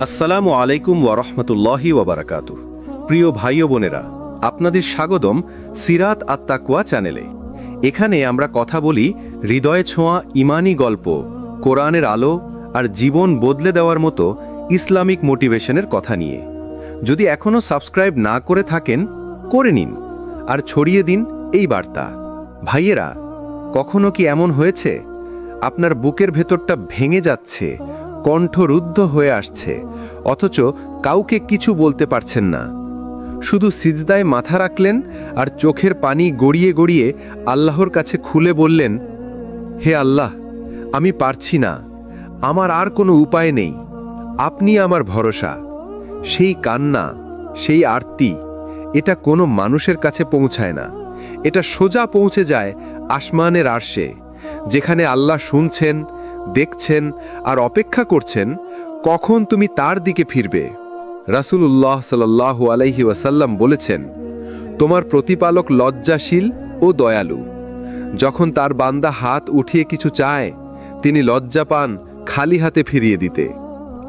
আসসালামু আলাইকুম ওয়ারহমতুল্লাহি ওয়াবারাকাতুহ। প্রিয় ভাই ও বোনেরা, আপনাদের স্বাগতম সিরাত আত-তাকওয়া চ্যানেলে। এখানে আমরা কথা বলি হৃদয়ে ছোঁয়া ইমানি গল্প, কোরআনের আলো আর জীবন বদলে দেওয়ার মতো ইসলামিক মোটিভেশনের কথা নিয়ে। যদি এখনও সাবস্ক্রাইব না করে থাকেন, করে নিন আর ছড়িয়ে দিন এই বার্তা। ভাইয়েরা, কখনো কি এমন হয়েছে আপনার বুকের ভেতরটা ভেঙে যাচ্ছে, কণ্ঠরুদ্ধ হয়ে আসছে, অথচ কাউকে কিছু বলতে পারছেন না? শুধু সিজদায় মাথা রাখলেন আর চোখের পানি গড়িয়ে গড়িয়ে আল্লাহর কাছে খুলে বললেন, হে আল্লাহ, আমি পারছি না, আমার আর কোনো উপায় নেই, আপনি আমার ভরসা। সেই কান্না, সেই আরতি, এটা কোনো মানুষের কাছে পৌঁছায় না। এটা সোজা পৌঁছে যায় আসমানের আরশে, যেখানে আল্লাহ শুনছেন, দেখছেন আর অপেক্ষা করছেন কখন তুমি তার দিকে ফিরবে। রাসূলুল্লাহ সাল্লাল্লাহু আলাইহি ওয়াসাল্লাম বলেছেন, তোমার প্রতিপালক লজ্জাশীল ও দয়ালু। যখন তার বান্দা হাত উঠিয়ে কিছু চায়, তিনি লজ্জা পান খালি হাতে ফিরিয়ে দিতে।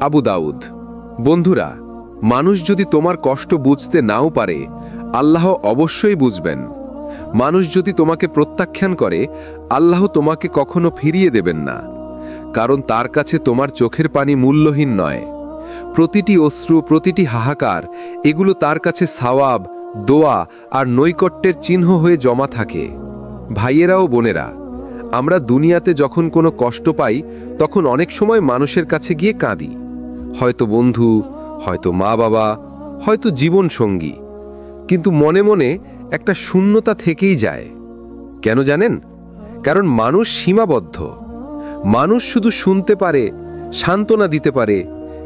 আবু দাউদ। বন্ধুরা, মানুষ যদি তোমার কষ্ট বুঝতে নাও পারে, আল্লাহ অবশ্যই বুঝবেন। মানুষ যদি তোমাকে প্রত্যাখ্যান করে, আল্লাহ তোমাকে কখনো ফিরিয়ে দেবেন না, কারণ তার কাছে তোমার চোখের পানি মূল্যহীন নয়। প্রতিটি অশ্রু, প্রতিটি হাহাকার, এগুলো তার কাছে সওয়াব, দোয়া আর নৈকট্যের চিহ্ন হয়ে জমা থাকে। ভাইয়েরা ও বোনেরা, আমরা দুনিয়াতে যখন কোনো কষ্ট পাই, তখন অনেক সময় মানুষের কাছে গিয়ে কাঁদি। হয়তো বন্ধু, হয়তো মা বাবা, হয়তো জীবন সঙ্গী, কিন্তু মনে মনে একটা শূন্যতা থেকেই যায়। কেন জানেন? কারণ মানুষ সীমাবদ্ধ। মানুষ শুধু শুনতে পারে, সান্ত্বনা দিতে পারে,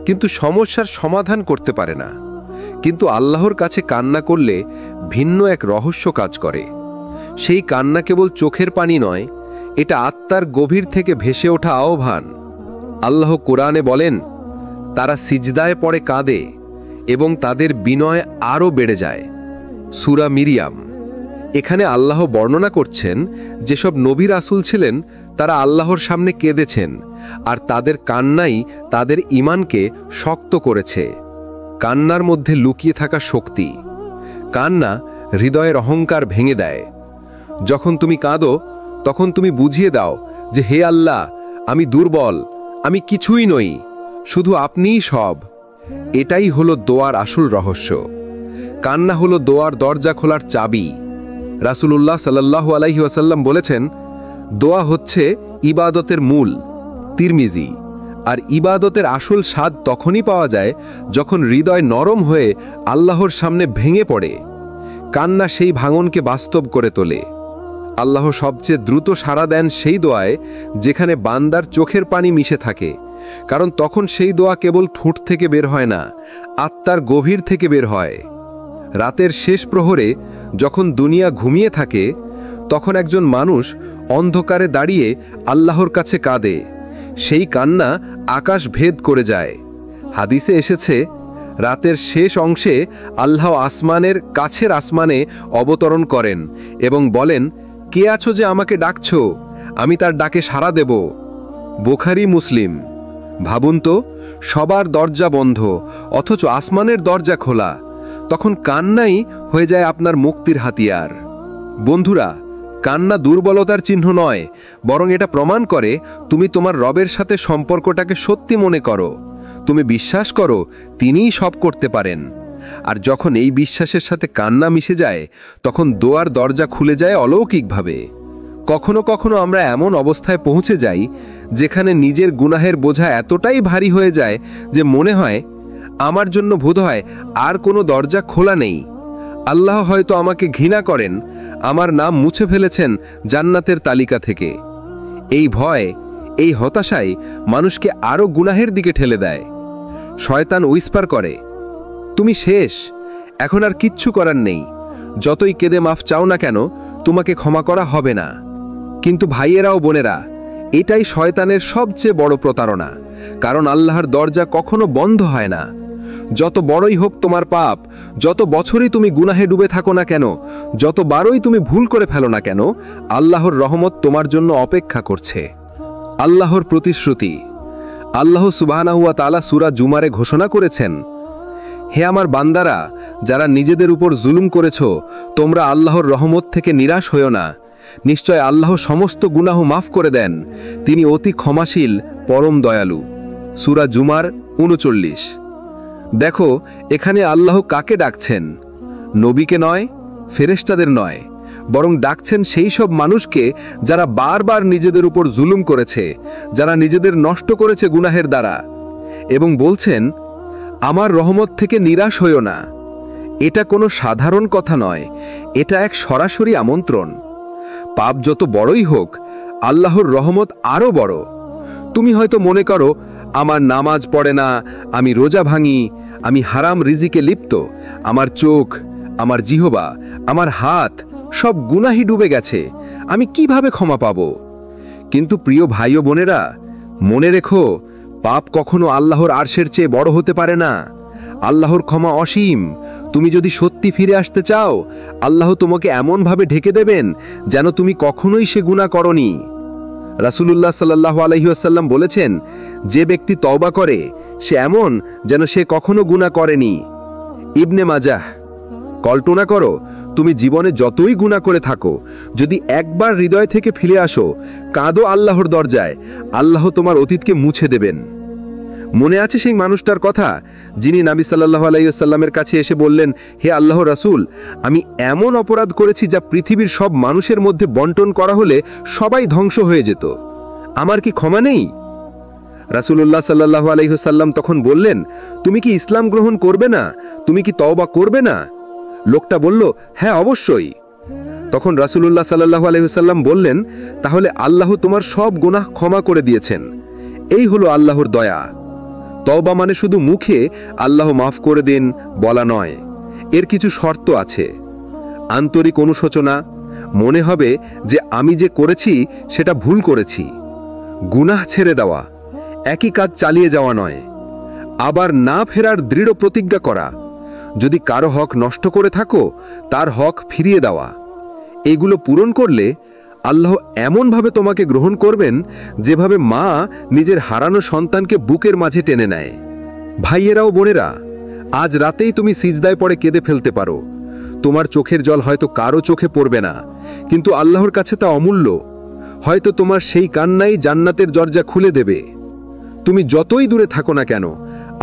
কিন্তু সমস্যার সমাধান করতে পারে না। কিন্তু আল্লাহর কাছে কান্না করলে ভিন্ন এক রহস্য কাজ করে। সেই কান্না কেবল চোখের পানি নয়, এটা আত্মার গভীর থেকে ভেসে ওঠা আহ্বান। আল্লাহ কোরআনে বলেন, তারা সিজদায় পড়ে কাঁদে এবং তাদের বিনয় আরও বেড়ে যায়। সূরা মিরিয়াম। এখানে আল্লাহ বর্ণনা করছেন যেসব নবী রাসূল ছিলেন, তারা আল্লাহর সামনে কেঁদেছেন, আর তাদের কান্নাই তাদের ঈমানকে শক্ত করেছে। কান্নার মধ্যে লুকিয়ে থাকা শক্তি। কান্না হৃদয়ের অহংকার ভেঙে দেয়। যখন তুমি কাঁদো, তখন তুমি বুঝিয়ে দাও যে, হে আল্লাহ, আমি দুর্বল, আমি কিছুই নই, শুধু আপনিই সব। এটাই হলো দোয়ার আসল রহস্য। কান্না হলো দোয়ার দরজা খোলার চাবি। রাসূলুল্লাহ সাল্লাল্লাহু আলাইহি ওয়াসাল্লাম বলেছেন, দোয়া হচ্ছে ইবাদতের মূল। তিরমিজি। আর ইবাদতের আসল স্বাদ তখনই পাওয়া যায় যখন হৃদয় নরম হয়ে আল্লাহর সামনে ভেঙে পড়ে। কান্না সেই ভাঙনকে বাস্তব করে তোলে। আল্লাহ সবচেয়ে দ্রুত সাড়া দেন সেই দোয়ায় যেখানে বান্দার চোখের পানি মিশে থাকে, কারণ তখন সেই দোয়া কেবল ঠোঁট থেকে বের হয় না, আত্মার গভীর থেকে বের হয়। রাতের শেষ প্রহরে যখন দুনিয়া ঘুমিয়ে থাকে, তখন একজন মানুষ অন্ধকারে দাঁড়িয়ে আল্লাহর কাছে কাঁদে। সেই কান্না আকাশ ভেদ করে যায়। হাদিসে এসেছে, রাতের শেষ অংশে আল্লাহ আসমানের কাছের আসমানে অবতরণ করেন এবং বলেন, কে আছো যে আমাকে ডাকছ? আমি তার ডাকে সাড়া দেব। বুখারী, মুসলিম। ভাবুন তো, সবার দরজা বন্ধ, অথচ আসমানের দরজা খোলা। তখন কান্নাই হয়ে যায় আপনার মুক্তির হাতিয়ার। বন্ধুরা, কান্না দুর্বলতার চিহ্ন নয়, বরং এটা প্রমাণ করে তুমি তোমার রবের সাথে সম্পর্কটাকে সত্যি মনে করো। তুমি বিশ্বাস করো তিনিই সব করতে পারেন। আর যখন এই বিশ্বাসের সাথে কান্না মিশে যায়, তখন দোয়ার দরজা খুলে যায় অলৌকিকভাবে। কখনো কখনো আমরা এমন অবস্থায় পৌঁছে যাই যেখানে নিজের গুনাহের বোঝা এতটাই ভারী হয়ে যায় যে মনে হয়, আমার জন্য বোধহয় আর কোনো দরজা খোলা নেই। আল্লাহ হয়তো আমাকে ঘৃণা করেন, আমার নাম মুছে ফেলেছেন জান্নাতের তালিকা থেকে। এই ভয়, এই হতাশাই মানুষকে আরও গুনাহের দিকে ঠেলে দেয়। শয়তান উইসপার করে, তুমি শেষ, এখন আর কিচ্ছু করার নেই, যতই কেঁদে মাফ চাও না কেন, তোমাকে ক্ষমা করা হবে না। কিন্তু ভাইয়েরা ও বোনেরা, এটাই শয়তানের সবচেয়ে বড় প্রতারণা, কারণ আল্লাহর দরজা কখনো বন্ধ হয় না। যত বড়ই হোক তোমার পাপ, যত বছরই তুমি গুনাহে ডুবে থাকো না কেন, যতবারই তুমি ভুল করে ফেলো না কেন, আল্লাহর রহমত তোমার জন্য অপেক্ষা করছে। আল্লাহর প্রতিশ্রুতি। আল্লাহ সুবহানাহু ওয়া তাআলা সূরা জুমারে ঘোষণা করেছেন, হে আমার বান্দারা, যারা নিজেদের উপর জুলুম করেছ, তোমরা আল্লাহর রহমত থেকে নিরাশ হইও না। নিশ্চয় আল্লাহ সমস্ত গুনাহ মাফ করে দেন, তিনি অতি ক্ষমাশীল, পরম দয়ালু। সূরা জুমার ৩৯। দেখো, এখানে আল্লাহ কাকে ডাকছেন? নবীকে নয়, ফেরেশতাদের নয়, বরং ডাকছেন সেই সব মানুষকে যারা বারবার নিজেদের উপর জুলুম করেছে, যারা নিজেদের নষ্ট করেছে গুনাহের দ্বারা, এবং বলছেন, আমার রহমত থেকে নিরাশ হইও না। এটা কোনো সাধারণ কথা নয়, এটা এক সরাসরি আমন্ত্রণ। পাপ যত বড়ই হোক, আল্লাহর রহমত আরও বড়। তুমি হয়তো মনে করো, আমার নামাজ পড়ে না, আমি রোজা ভাঙি, আমি হারাম রিজিকে লিপ্ত, আমার চোখ, আমার জিহবা, আমার হাত সব গুনাহি ডুবে গেছে, আমি কিভাবে ক্ষমা পাব? কিন্তু প্রিয় ভাই ও বোনেরা, মনে রেখো, পাপ কখনো আল্লাহর আরশের চেয়ে বড় হতে পারে না। আল্লাহর ক্ষমা অসীম। তুমি যদি সত্যি ফিরে আসতে চাও, আল্লাহ তোমাকে এমনভাবে ঢেকে দেবেন যেন তুমি কখনোই সে গুনাহ করনি। রাসূলুল্লাহ সাল্লাল্লাহু আলাইহি ওয়াসাল্লাম বলেছেন, যে ব্যক্তি তওবা করে সে এমন যেন সে কখনো গুনাহ করেনি। ইবনে মাজাহ। কল্পনা করো, তুমি জীবনে যতই গুনাহ করে থাকো, যদি একবার হৃদয় থেকে ফিরে আসো, কাঁদো আল্লাহর দরজায়, আল্লাহ তোমার অতীতকে মুছে দেবেন। মনে আছে সেই মানুষটার কথা, যিনি নবী সাল্লাল্লাহু আলাইহি ওয়াসাল্লামের কাছে এসে বললেন, হে আল্লাহর রাসূল, আমি এমন অপরাধ করেছি যা পৃথিবীর সব মানুষের মধ্যে বন্টন করা হলে সবাই ধ্বংস হয়ে যেত, আমার কি ক্ষমা নেই? রাসূলুল্লাহ সাল্লাল্লাহু আলাইহি ওয়াসাল্লাম তখন বললেন, তুমি কি ইসলাম গ্রহণ করবে না? তুমি কি তওবা করবে না? লোকটা বলল, হ্যাঁ, অবশ্যই। তখন রাসূলুল্লাহ সাল্লাল্লাহু আলাইহি ওয়াসাল্লাম বললেন, তাহলে আল্লাহ তোমার সব গুনাহ ক্ষমা করে দিয়েছেন। এই হলো আল্লাহর দয়া। তওবা মানে শুধু মুখে আল্লাহ মাফ করে দিন বলা নয়, এর কিছু শর্ত আছে। আন্তরিক অনুশোচনা, মনে হবে যে আমি যে করেছি সেটা ভুল করেছি। গুনাহ ছেড়ে দেওয়া, একই কাজ চালিয়ে যাওয়া নয়। আবার না ফেরার দৃঢ় প্রতিজ্ঞা করা। যদি কারো হক নষ্ট করে থাকো, তার হক ফিরিয়ে দেওয়া। এগুলো পূরণ করলে আল্লাহ এমনভাবে তোমাকে গ্রহণ করবেন যেভাবে মা নিজের হারানো সন্তানকে বুকের মাঝে টেনে নেয়। ভাইয়েরা ও বোনেরা, আজ রাতেই তুমি সিজদায় পড়ে কেঁদে ফেলতে পারো। তোমার চোখের জল হয়তো কারো চোখে পড়বে না, কিন্তু আল্লাহর কাছে তা অমূল্য। হয়তো তোমার সেই কান্নাই জান্নাতের দরজা খুলে দেবে। তুমি যতই দূরে থাকো না কেন,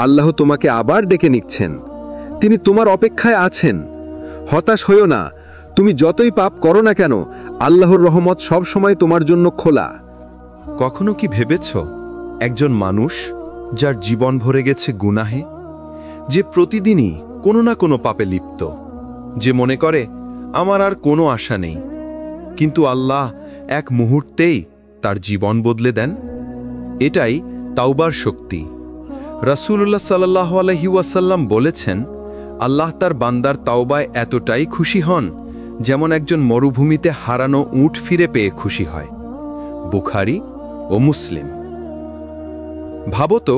আল্লাহ তোমাকে আবার ডেকে নিচ্ছেন। তিনি তোমার অপেক্ষায় আছেন। হতাশ হইও না, তুমি যতই পাপ করো না কেন, আল্লাহর রহমত সব সময় তোমার জন্য খোলা। কখনো কি ভেবেছ, একজন মানুষ যার জীবন ভরে গেছে গুনাহে, যে প্রতিদিনই কোনো না কোনো পাপে লিপ্ত, যে মনে করে আমার আর কোনো আশা নেই, কিন্তু আল্লাহ এক মুহূর্তেই তার জীবন বদলে দেন? এটাই তাওবার শক্তি। রাসূলুল্লাহ সাল্লাল্লাহু আলাইহি ওয়াসাল্লাম বলেছেন, আল্লাহ তার বান্দার তাওবায় এতটাই খুশি হন যেমন একজন মরুভূমিতে হারানো উট ফিরে পেয়ে খুশি হয়। বুখারী ও মুসলিম। ভাবত,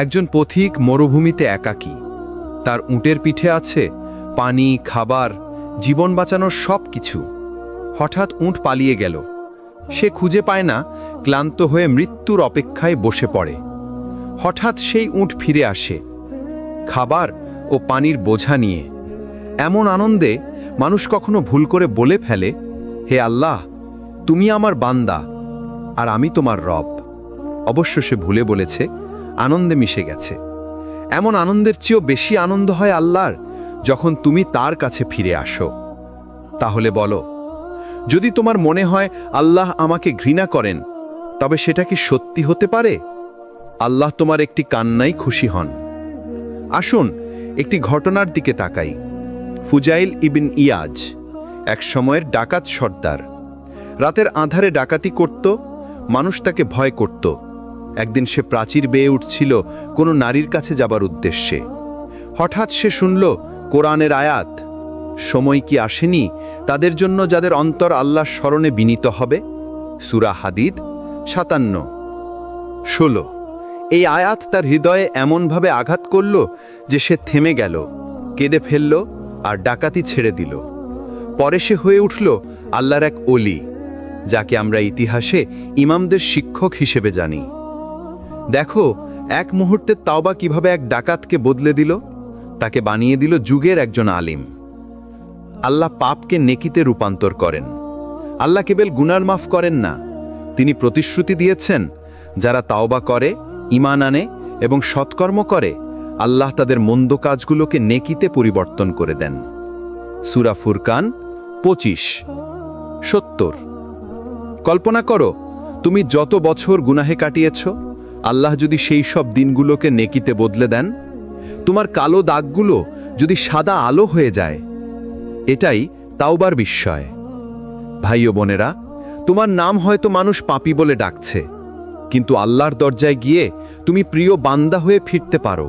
একজন পথিক মরুভূমিতে একাকী, তার উটের পিঠে আছে পানি, খাবার, জীবন বাঁচানোর সব কিছু। হঠাৎ উট পালিয়ে গেল। সে খুঁজে পায় না, ক্লান্ত হয়ে মৃত্যুর অপেক্ষায় বসে পড়ে। হঠাৎ সেই উট ফিরে আসে, খাবার ও পানির বোঝা নিয়ে। এমন আনন্দে মানুষ কখনো ভুল করে বলে ফেলে, হে আল্লাহ, তুমি আমার বান্দা আর আমি তোমার রব। অবশ্য সে ভুলে বলেছে, আনন্দে মিশে গেছে। এমন আনন্দের চেয়েও বেশি আনন্দ হয় আল্লাহর যখন তুমি তার কাছে ফিরে আসো। তাহলে বলো, যদি তোমার মনে হয় আল্লাহ আমাকে ঘৃণা করেন, তবে সেটা কি সত্যি হতে পারে? আল্লাহ তোমার একটি কান্নাই খুশি হন। আসুন একটি ঘটনার দিকে তাকাই। ফুজাইল ইবিন ইয়াজ এক সময়ের ডাকাত সর্দার। রাতের আঁধারে ডাকাতি করত, মানুষ তাকে ভয় করত। একদিন সে প্রাচীর বেয়ে উঠছিল কোনো নারীর কাছে যাবার উদ্দেশ্যে। হঠাৎ সে শুনল কোরআনের আয়াত, সময় কি আসেনি তাদের জন্য যাদের অন্তর আল্লাহর স্মরণে বিনীত হবে? সূরা হাদিদ 57-16। এই আয়াত তার হৃদয়ে এমনভাবে আঘাত করল যে সে থেমে গেল, কেঁদে ফেলল আর ডাকাতি ছেড়ে দিল। পরে সে হয়ে উঠল আল্লাহর এক ওলি। যাকে আমরা ইতিহাসে ইমামদের শিক্ষক হিসেবে জানি। দেখো, এক মুহূর্তে তাওবা কিভাবে এক ডাকাতকে বদলে দিল, তাকে বানিয়ে দিল যুগের একজন আলিম। আল্লাহ পাপকে নেকিতে রূপান্তর করেন। আল্লাহ কেবল গুনার মাফ করেন না, তিনি প্রতিশ্রুতি দিয়েছেন যারা তাওবা করে, ঈমান আনে এবং সৎকর্ম করে, আল্লাহ তাদের মন্দ কাজগুলোকে নেকিতে পরিবর্তন করে দেন। সূরা ফুরকান 25:70। কল্পনা করো, তুমি যত বছর গুনাহে কাটিয়েছ, আল্লাহ যদি সেই সব দিনগুলোকে নেকিতে বদলে দেন, তোমার কালো দাগগুলো যদি সাদা আলো হয়ে যায়। এটাই তাওবার বিস্ময়। ভাই ও বোনেরা, তোমার নাম হয়তো মানুষ পাপী বলে ডাকছে, কিন্তু আল্লাহর দরজায় গিয়ে তুমি প্রিয় বান্দা হয়ে ফিরতে পারো।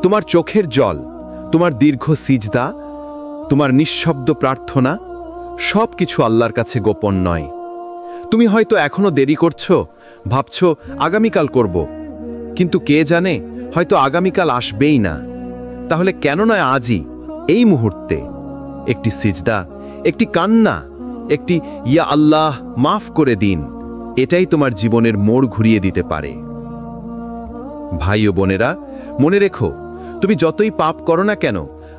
তোমার চোখের জল, তোমার দীর্ঘ সিজদা, তোমার নিঃশব্দ প্রার্থনা, সব কিছু আল্লাহর কাছে গোপন নয়। তুমি হয়তো এখনো দেরি করছো, ভাবছো আগামীকাল করব, কিন্তু কে জানে হয়তো আগামীকাল আসবেই না। তাহলে কেন নয় আজই, এই মুহূর্তে একটি সিজদা, একটি কান্না, একটি ইয়া আল্লাহ মাফ করে দিন, এটাই তোমার জীবনের মোড় ঘুরিয়ে দিতে পারে। ভাই ও বোনেরা, মনে রেখো, তুমি যতই পাপ করো না কেন,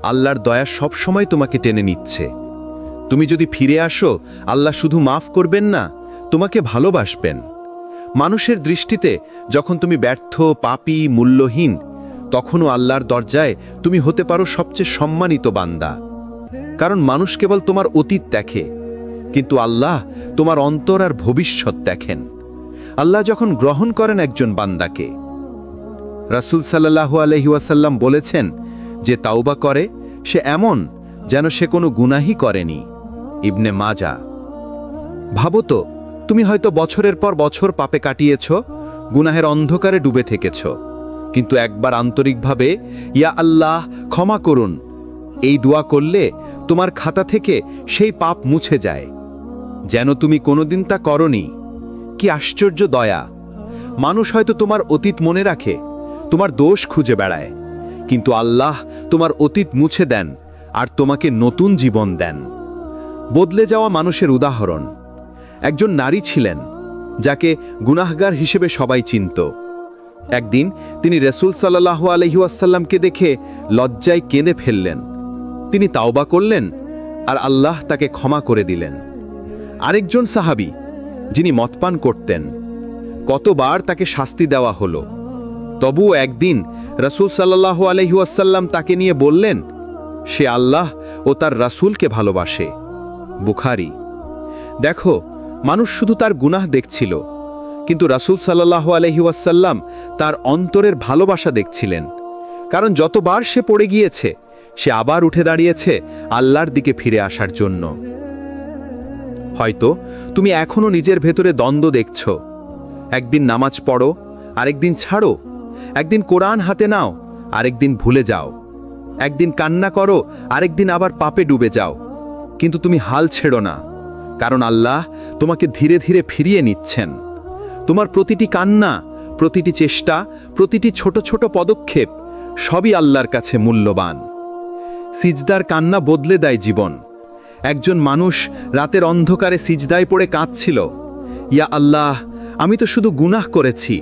আল্লাহর দয়া সব সময় তোমাকে টেনে নিচ্ছে। তুমি যদি ফিরে আসো, আল্লাহ শুধু মাফ করবেন না, তোমাকে ভালোবাসবেন। মানুষের দৃষ্টিতে যখন তুমি ব্যর্থ, পাপী, মূল্যহীন, তখনও আল্লাহর দরজায় তুমি হতে পারো সবচেয়ে সম্মানিত বান্দা। কারণ মানুষ কেবল তোমার অতীত দেখে, কিন্তু আল্লাহ তোমার অন্তর আর ভবিষ্যৎ দেখেন। আল্লাহ যখন গ্রহণ করেন একজন বান্দাকে, রাসূল সাল্লাল্লাহু আলাইহি ওয়াসাল্লাম বলেছেন, যে তাওবা করে সে এমন যেন সে কোনো গুনাহই করেনি। ইবনে মাজা। ভাবো তো, তুমি হয়তো বছরের পর বছর পাপে কাটিয়েছ, গুনাহের অন্ধকারে ডুবে থেকেছ, কিন্তু একবার আন্তরিকভাবে ইয়া আল্লাহ ক্ষমা করুন এই দোয়া করলে তোমার খাতা থেকে সেই পাপ মুছে যায়, যেন তুমি কোনোদিন তা করনি। কি আশ্চর্য দয়া! মানুষ হয়তো তোমার অতীত মনে রাখে, তোমার দোষ খুঁজে বেড়ায়, কিন্তু আল্লাহ তোমার অতীত মুছে দেন আর তোমাকে নতুন জীবন দেন। বদলে যাওয়া মানুষের উদাহরণ একজন নারী ছিলেন, যাকে গুনাহগার হিসেবে সবাই চিনত। একদিন তিনি রাসূল সাল্লাল্লাহু আলাইহি ওয়াসাল্লামকে দেখে লজ্জায় কেঁদে ফেললেন। তিনি তাওবা করলেন আর আল্লাহ তাকে ক্ষমা করে দিলেন। আরেকজন সাহাবী, যিনি মদপান করতেন, কতবার তাকে শাস্তি দেওয়া হলো, তবুও একদিন রাসূল সাল্লাল্লাহু আলাইহি ওয়াসাল্লাম তাকে নিয়ে বললেন, সে আল্লাহ ও তার রাসূলকে ভালোবাসে। বুখারী। দেখো, মানুষ শুধু তার গুনাহ দেখছিল, কিন্তু রাসূল সাল্লাল্লাহু আলাইহি ওয়াসাল্লাম তার অন্তরের ভালোবাসা দেখছিলেন। কারণ যতবার সে পড়ে গিয়েছে, সে আবার উঠে দাঁড়িয়েছে আল্লাহর দিকে ফিরে আসার জন্য। হয়তো তুমি এখনো নিজের ভেতরে দ্বন্দ্ব দেখছ। একদিন নামাজ পড়ো, আরেকদিন ছাড়ো। একদিন কোরআন হাতে নাও, আরেকদিন ভুলে যাও। একদিন কান্না করো, আরেকদিন আবার পাপে ডুবে যাও। কিন্তু তুমি হাল ছেড়ো না, কারণ আল্লাহ তোমাকে ধীরে ধীরে ফিরিয়ে নিচ্ছেন। তোমার প্রতিটি কান্না, প্রতিটি চেষ্টা, প্রতিটি ছোট ছোট পদক্ষেপ সবই আল্লাহর কাছে মূল্যবান। সিজদার কান্না বদলে দেয় জীবন। একজন মানুষ রাতের অন্ধকারে সিজদায় পড়ে কাঁদছিল, ইয়া আল্লাহ, আমি তো শুধু গুনাহ করেছি,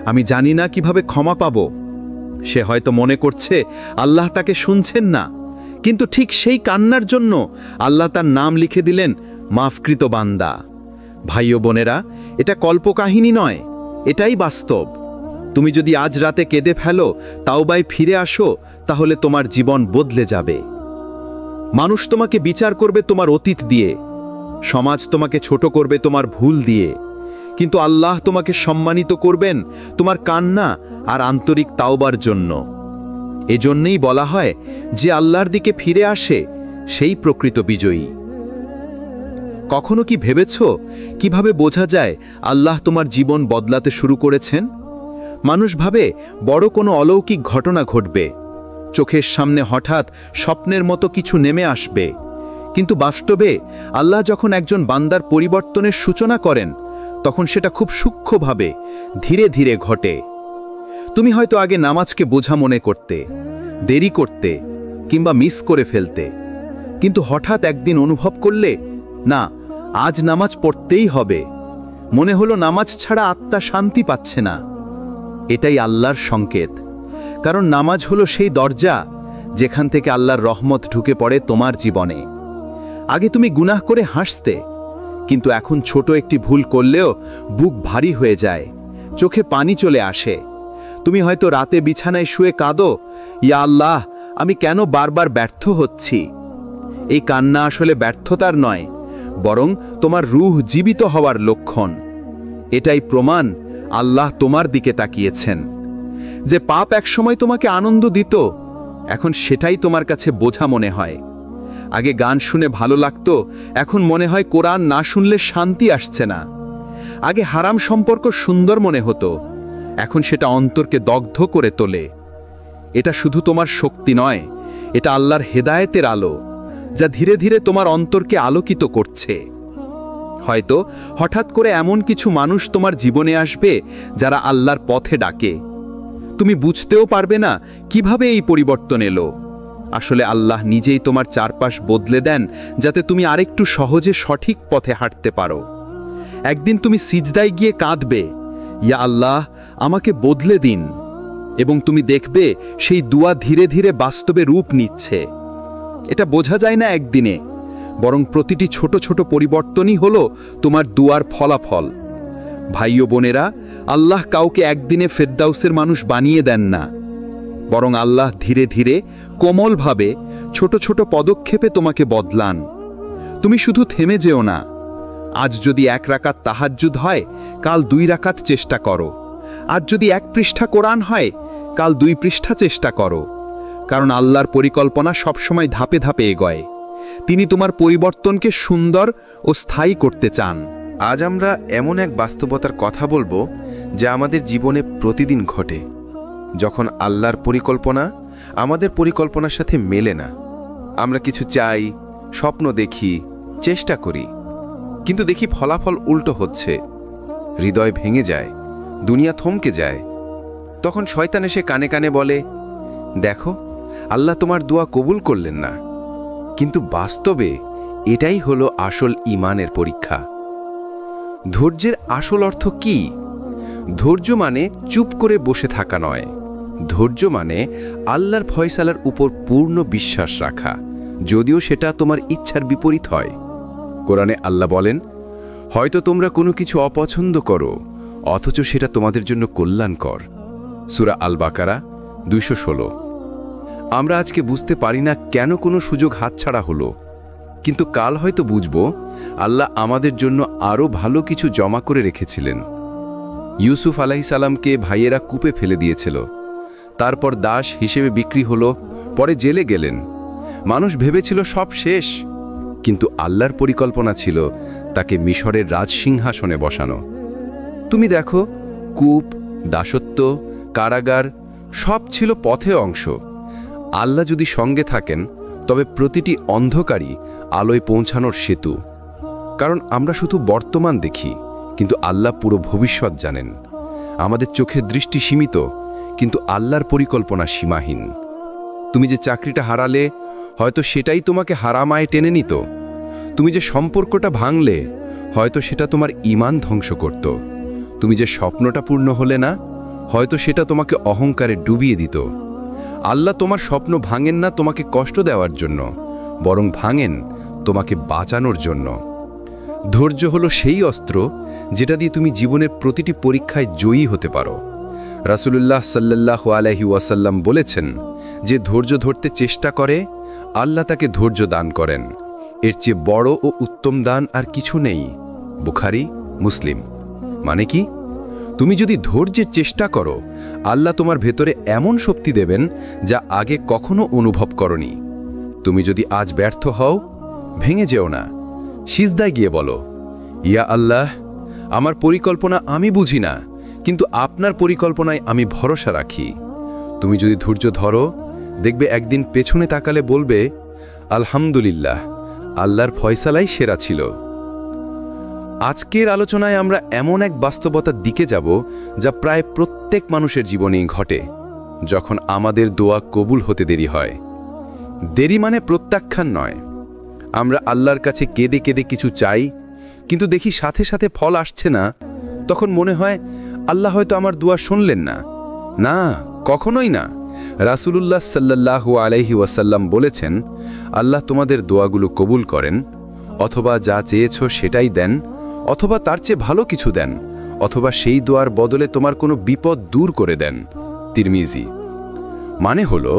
আমি জানি না কিভাবে ক্ষমা পাব। সে হয়তো মনে করছে আল্লাহ তাকে শুনছেন না, কিন্তু ঠিক সেই কান্নার জন্য আল্লাহ তার নাম লিখে দিলেন মাফকৃত বান্দা। ভাই ও বোনেরা, এটা কল্পকাহিনী নয়, এটাই বাস্তব। তুমি যদি আজ রাতে কেঁদে ফেলো, তাওবায় ফিরে আসো, তাহলে তোমার জীবন বদলে যাবে। মানুষ তোমাকে বিচার করবে তোমার অতীত দিয়ে, সমাজ তোমাকে ছোট করবে তোমার ভুল দিয়ে, কিন্তু আল্লাহ তোমাকে সম্মানিত করবেন তোমার কান্না আর আন্তরিক তাওবার জন্য। এজন্যই বলা হয়, যে আল্লাহর দিকে ফিরে আসে সেই প্রকৃত বিজয়ী। কখনো কি ভেবেছ কিভাবে বোঝা যায় আল্লাহ তোমার জীবন বদলাতে শুরু করেছেন? মানুষ ভাবে বড় কোনো অলৌকিক ঘটনা ঘটবে, চোখের সামনে হঠাৎ স্বপ্নের মতো কিছু নেমে আসবে, কিন্তু বাস্তবে আল্লাহ যখন একজন বান্দার পরিবর্তনের সূচনা করেন, তখন সেটা খুব সূক্ষ্মভাবে ধীরে ধীরে ঘটে। তুমি হয়তো আগে নামাজকে বোঝা মনে করতে, দেরি করতে কিংবা মিস করে ফেলতে, কিন্তু হঠাৎ একদিন অনুভব করলে, না, আজ নামাজ পড়তেই হবে। মনে হলো নামাজ ছাড়া আত্মা শান্তি পাচ্ছে না। এটাই আল্লাহর সংকেত, কারণ নামাজ হলো সেই দরজা যেখান থেকে আল্লাহর রহমত ঢুকে পড়ে তোমার জীবনে। আগে তুমি গুনাহ করে হাসতে, কিন্তু এখন ছোট একটি ভুল করলেও বুক ভারী হয়ে যায়, চোখে পানি চলে আসে। তুমি হয়তো রাতে বিছানায় শুয়ে কাঁদো, ইয়া আল্লাহ, আমি কেন বারবার ব্যর্থ হচ্ছি। এই কান্না আসলে ব্যর্থতার নয়, বরং তোমার রূহ জীবিত হওয়ার লক্ষণ। এটাই প্রমাণ আল্লাহ তোমার দিকে তাকিয়েছেন। যে পাপ একসময় তোমাকে আনন্দ দিত, এখন সেটাই তোমার কাছে বোঝা মনে হয়। আগে গান শুনে ভালো লাগতো, এখন মনে হয় কোরআন না শুনলে শান্তি আসছে না। আগে হারাম সম্পর্ক সুন্দর মনে হতো, এখন সেটা অন্তরকে দগ্ধ করে তোলে। এটা শুধু তোমার শক্তি নয়, এটা আল্লাহর হেদায়েতের আলো, যা ধীরে ধীরে তোমার অন্তরকে আলোকিত করছে। হয়তো হঠাৎ করে এমন কিছু মানুষ তোমার জীবনে আসবে যারা আল্লাহর পথে ডাকে। তুমি বুঝতেও পারবে না কিভাবে এই পরিবর্তন এলো। আসলে আল্লাহ নিজেই তোমার চারপাশ বদলে দেন, যাতে তুমি আরেকটু সহজে সঠিক পথে হাঁটতে পারো। একদিন তুমি সিজদায় গিয়ে কাঁদবে, ইয়া আল্লাহ, আমাকে বদলে দিন, এবং তুমি দেখবে সেই দোয়া ধীরে ধীরে বাস্তবে রূপ নিচ্ছে। এটা বোঝা যায় না একদিনে, বরং প্রতিটি ছোট ছোট পরিবর্তনই হলো তোমার দুয়ার ফলাফল। ভাই ও বোনেরা, আল্লাহ কাউকে একদিনে ফেরদাউসের মানুষ বানিয়ে দেন না, বরং আল্লাহ ধীরে ধীরে কোমলভাবে ছোট ছোট পদক্ষেপে তোমাকে বদলান। তুমি শুধু থেমে যেও না। আজ যদি 1 রাকাত তাহাজ্জুদ হয়, কাল 2 রাকাত চেষ্টা করো। আজ যদি 1 পৃষ্ঠা কোরআন হয়, কাল 2 পৃষ্ঠা চেষ্টা করো। কারণ আল্লাহর পরিকল্পনা সবসময় ধাপে ধাপে এগোয়। তিনি তোমার পরিবর্তনকে সুন্দর ও স্থায়ী করতে চান। আজ আমরা এমন এক বাস্তবতার কথা বলবো যা আমাদের জীবনে প্রতিদিন ঘটে, যখন আল্লাহর পরিকল্পনা আমাদের পরিকল্পনার সাথে মেলে না। আমরা কিছু চাই, স্বপ্ন দেখি, চেষ্টা করি, কিন্তু দেখি ফলাফল উল্টো হচ্ছে। হৃদয় ভেঙে যায়, দুনিয়া থমকে যায়। তখন শয়তান এসে কানে কানে বলে, দেখো, আল্লাহ তোমার দোয়া কবুল করলেন না। কিন্তু বাস্তবে এটাই হলো আসল ঈমানের পরীক্ষা। ধৈর্যের আসল অর্থ কি? ধৈর্য মানে চুপ করে বসে থাকা নয়। ধৈর্য মানে আল্লাহর ফয়সালার উপর পূর্ণ বিশ্বাস রাখা, যদিও সেটা তোমার ইচ্ছার বিপরীত হয়। কোরআনে আল্লাহ বলেন, হয়তো তোমরা কোনো কিছু অপছন্দ করো, অথচ সেটা তোমাদের জন্য কল্যাণকর। সূরা আল বাকারা 216। আমরা আজকে বুঝতে পারি না কেন কোনো সুযোগ হাতছাড়া হলো, কিন্তু কাল হয়তো বুঝব আল্লাহ আমাদের জন্য আরও ভালো কিছু জমা করে রেখেছিলেন। ইউসুফ আলাইহিস সালামকে ভাইয়েরা কূপে ফেলে দিয়েছিল, তারপর দাস হিসেবে বিক্রি হলো, পরে জেলে গেলেন। মানুষ ভেবেছিল সব শেষ, কিন্তু আল্লাহর পরিকল্পনা ছিল তাকে মিশরের রাজসিংহাসনে বসানো। তুমি দেখো, কূপ, দাসত্ব, কারাগার সব ছিল পথে অংশ। আল্লাহ যদি সঙ্গে থাকেন, তবে প্রতিটি অন্ধকারই আলোয় পৌঁছানোর সেতু। কারণ আমরা শুধু বর্তমান দেখি, কিন্তু আল্লাহ পুরো ভবিষ্যৎ জানেন। আমাদের চোখের দৃষ্টি সীমিত, কিন্তু আল্লাহর পরিকল্পনা সীমাহীন। তুমি যে চাকরিটা হারালে, হয়তো সেটাই তোমাকে হারামায় টেনে নিত। তুমি যে সম্পর্কটা ভাঙলে, হয়তো সেটা তোমার ঈমান ধ্বংস করত। তুমি যে স্বপ্নটা পূর্ণ হলে না, হয়তো সেটা তোমাকে অহংকারে ডুবিয়ে দিত। আল্লাহ তোমার স্বপ্ন ভাঙেন না তোমাকে কষ্ট দেওয়ার জন্য, বরং ভাঙেন তোমাকে বাঁচানোর জন্য। ধৈর্য হলো সেই অস্ত্র যেটা দিয়ে তুমি জীবনের প্রতিটি পরীক্ষায় জয়ী হতে পারো। রাসূলুল্লাহ সাল্লাল্লাহু আলাইহি ওয়াসাল্লাম বলেছেন, যে ধৈর্য ধরতে চেষ্টা করে, আল্লাহ তাকে ধৈর্য দান করেন। এর চেয়ে বড় ও উত্তম দান আর কিছু নেই। বুখারী, মুসলিম। মানে কি? তুমি যদি ধৈর্যের চেষ্টা করো, আল্লাহ তোমার ভেতরে এমন শক্তি দেবেন যা আগে কখনো অনুভব করনি। তুমি যদি আজ ব্যর্থ হও, ভেঙে যেও না। সিজদায় গিয়ে বলো, ইয়া আল্লাহ, আমার পরিকল্পনা আমি বুঝি না, কিন্তু আপনার পরিকল্পনায় আমি ভরসা রাখি। তুমি যদি ধৈর্য ধরো, দেখবে একদিন পেছনে তাকালে বলবে, আলহামদুলিল্লাহ, আল্লাহর ফয়সালাই সেরা ছিল। আজকের আলোচনায় আমরা এমন এক বাস্তবতার দিকে যাব যা প্রায় প্রত্যেক মানুষের জীবনেই ঘটে, যখন আমাদের দোয়া কবুল হতে দেরি হয়। দেরি মানে প্রত্যাখ্যান নয়। আমরা আল্লাহর কাছে কেঁদে কেঁদে কিছু চাই, কিন্তু দেখি সাথে সাথে ফল আসছে না, তখন মনে হয় আল্লাহ হয়তো আমার দোয়া শুনলেন না। না, কখনোই না। রাসূলুল্লাহ সাল্লাল্লাহু আলাইহি ওয়াসাল্লাম বলেছেন, আল্লাহ তোমাদের দোয়াগুলো কবুল করেন, অথবা যা চেয়েছ সেটাই দেন, অথবা তার চেয়ে ভালো কিছু দেন, অথবা সেই দোয়ার বদলে তোমার কোনো বিপদ দূর করে দেন। তিরমিজি। মানে হলো,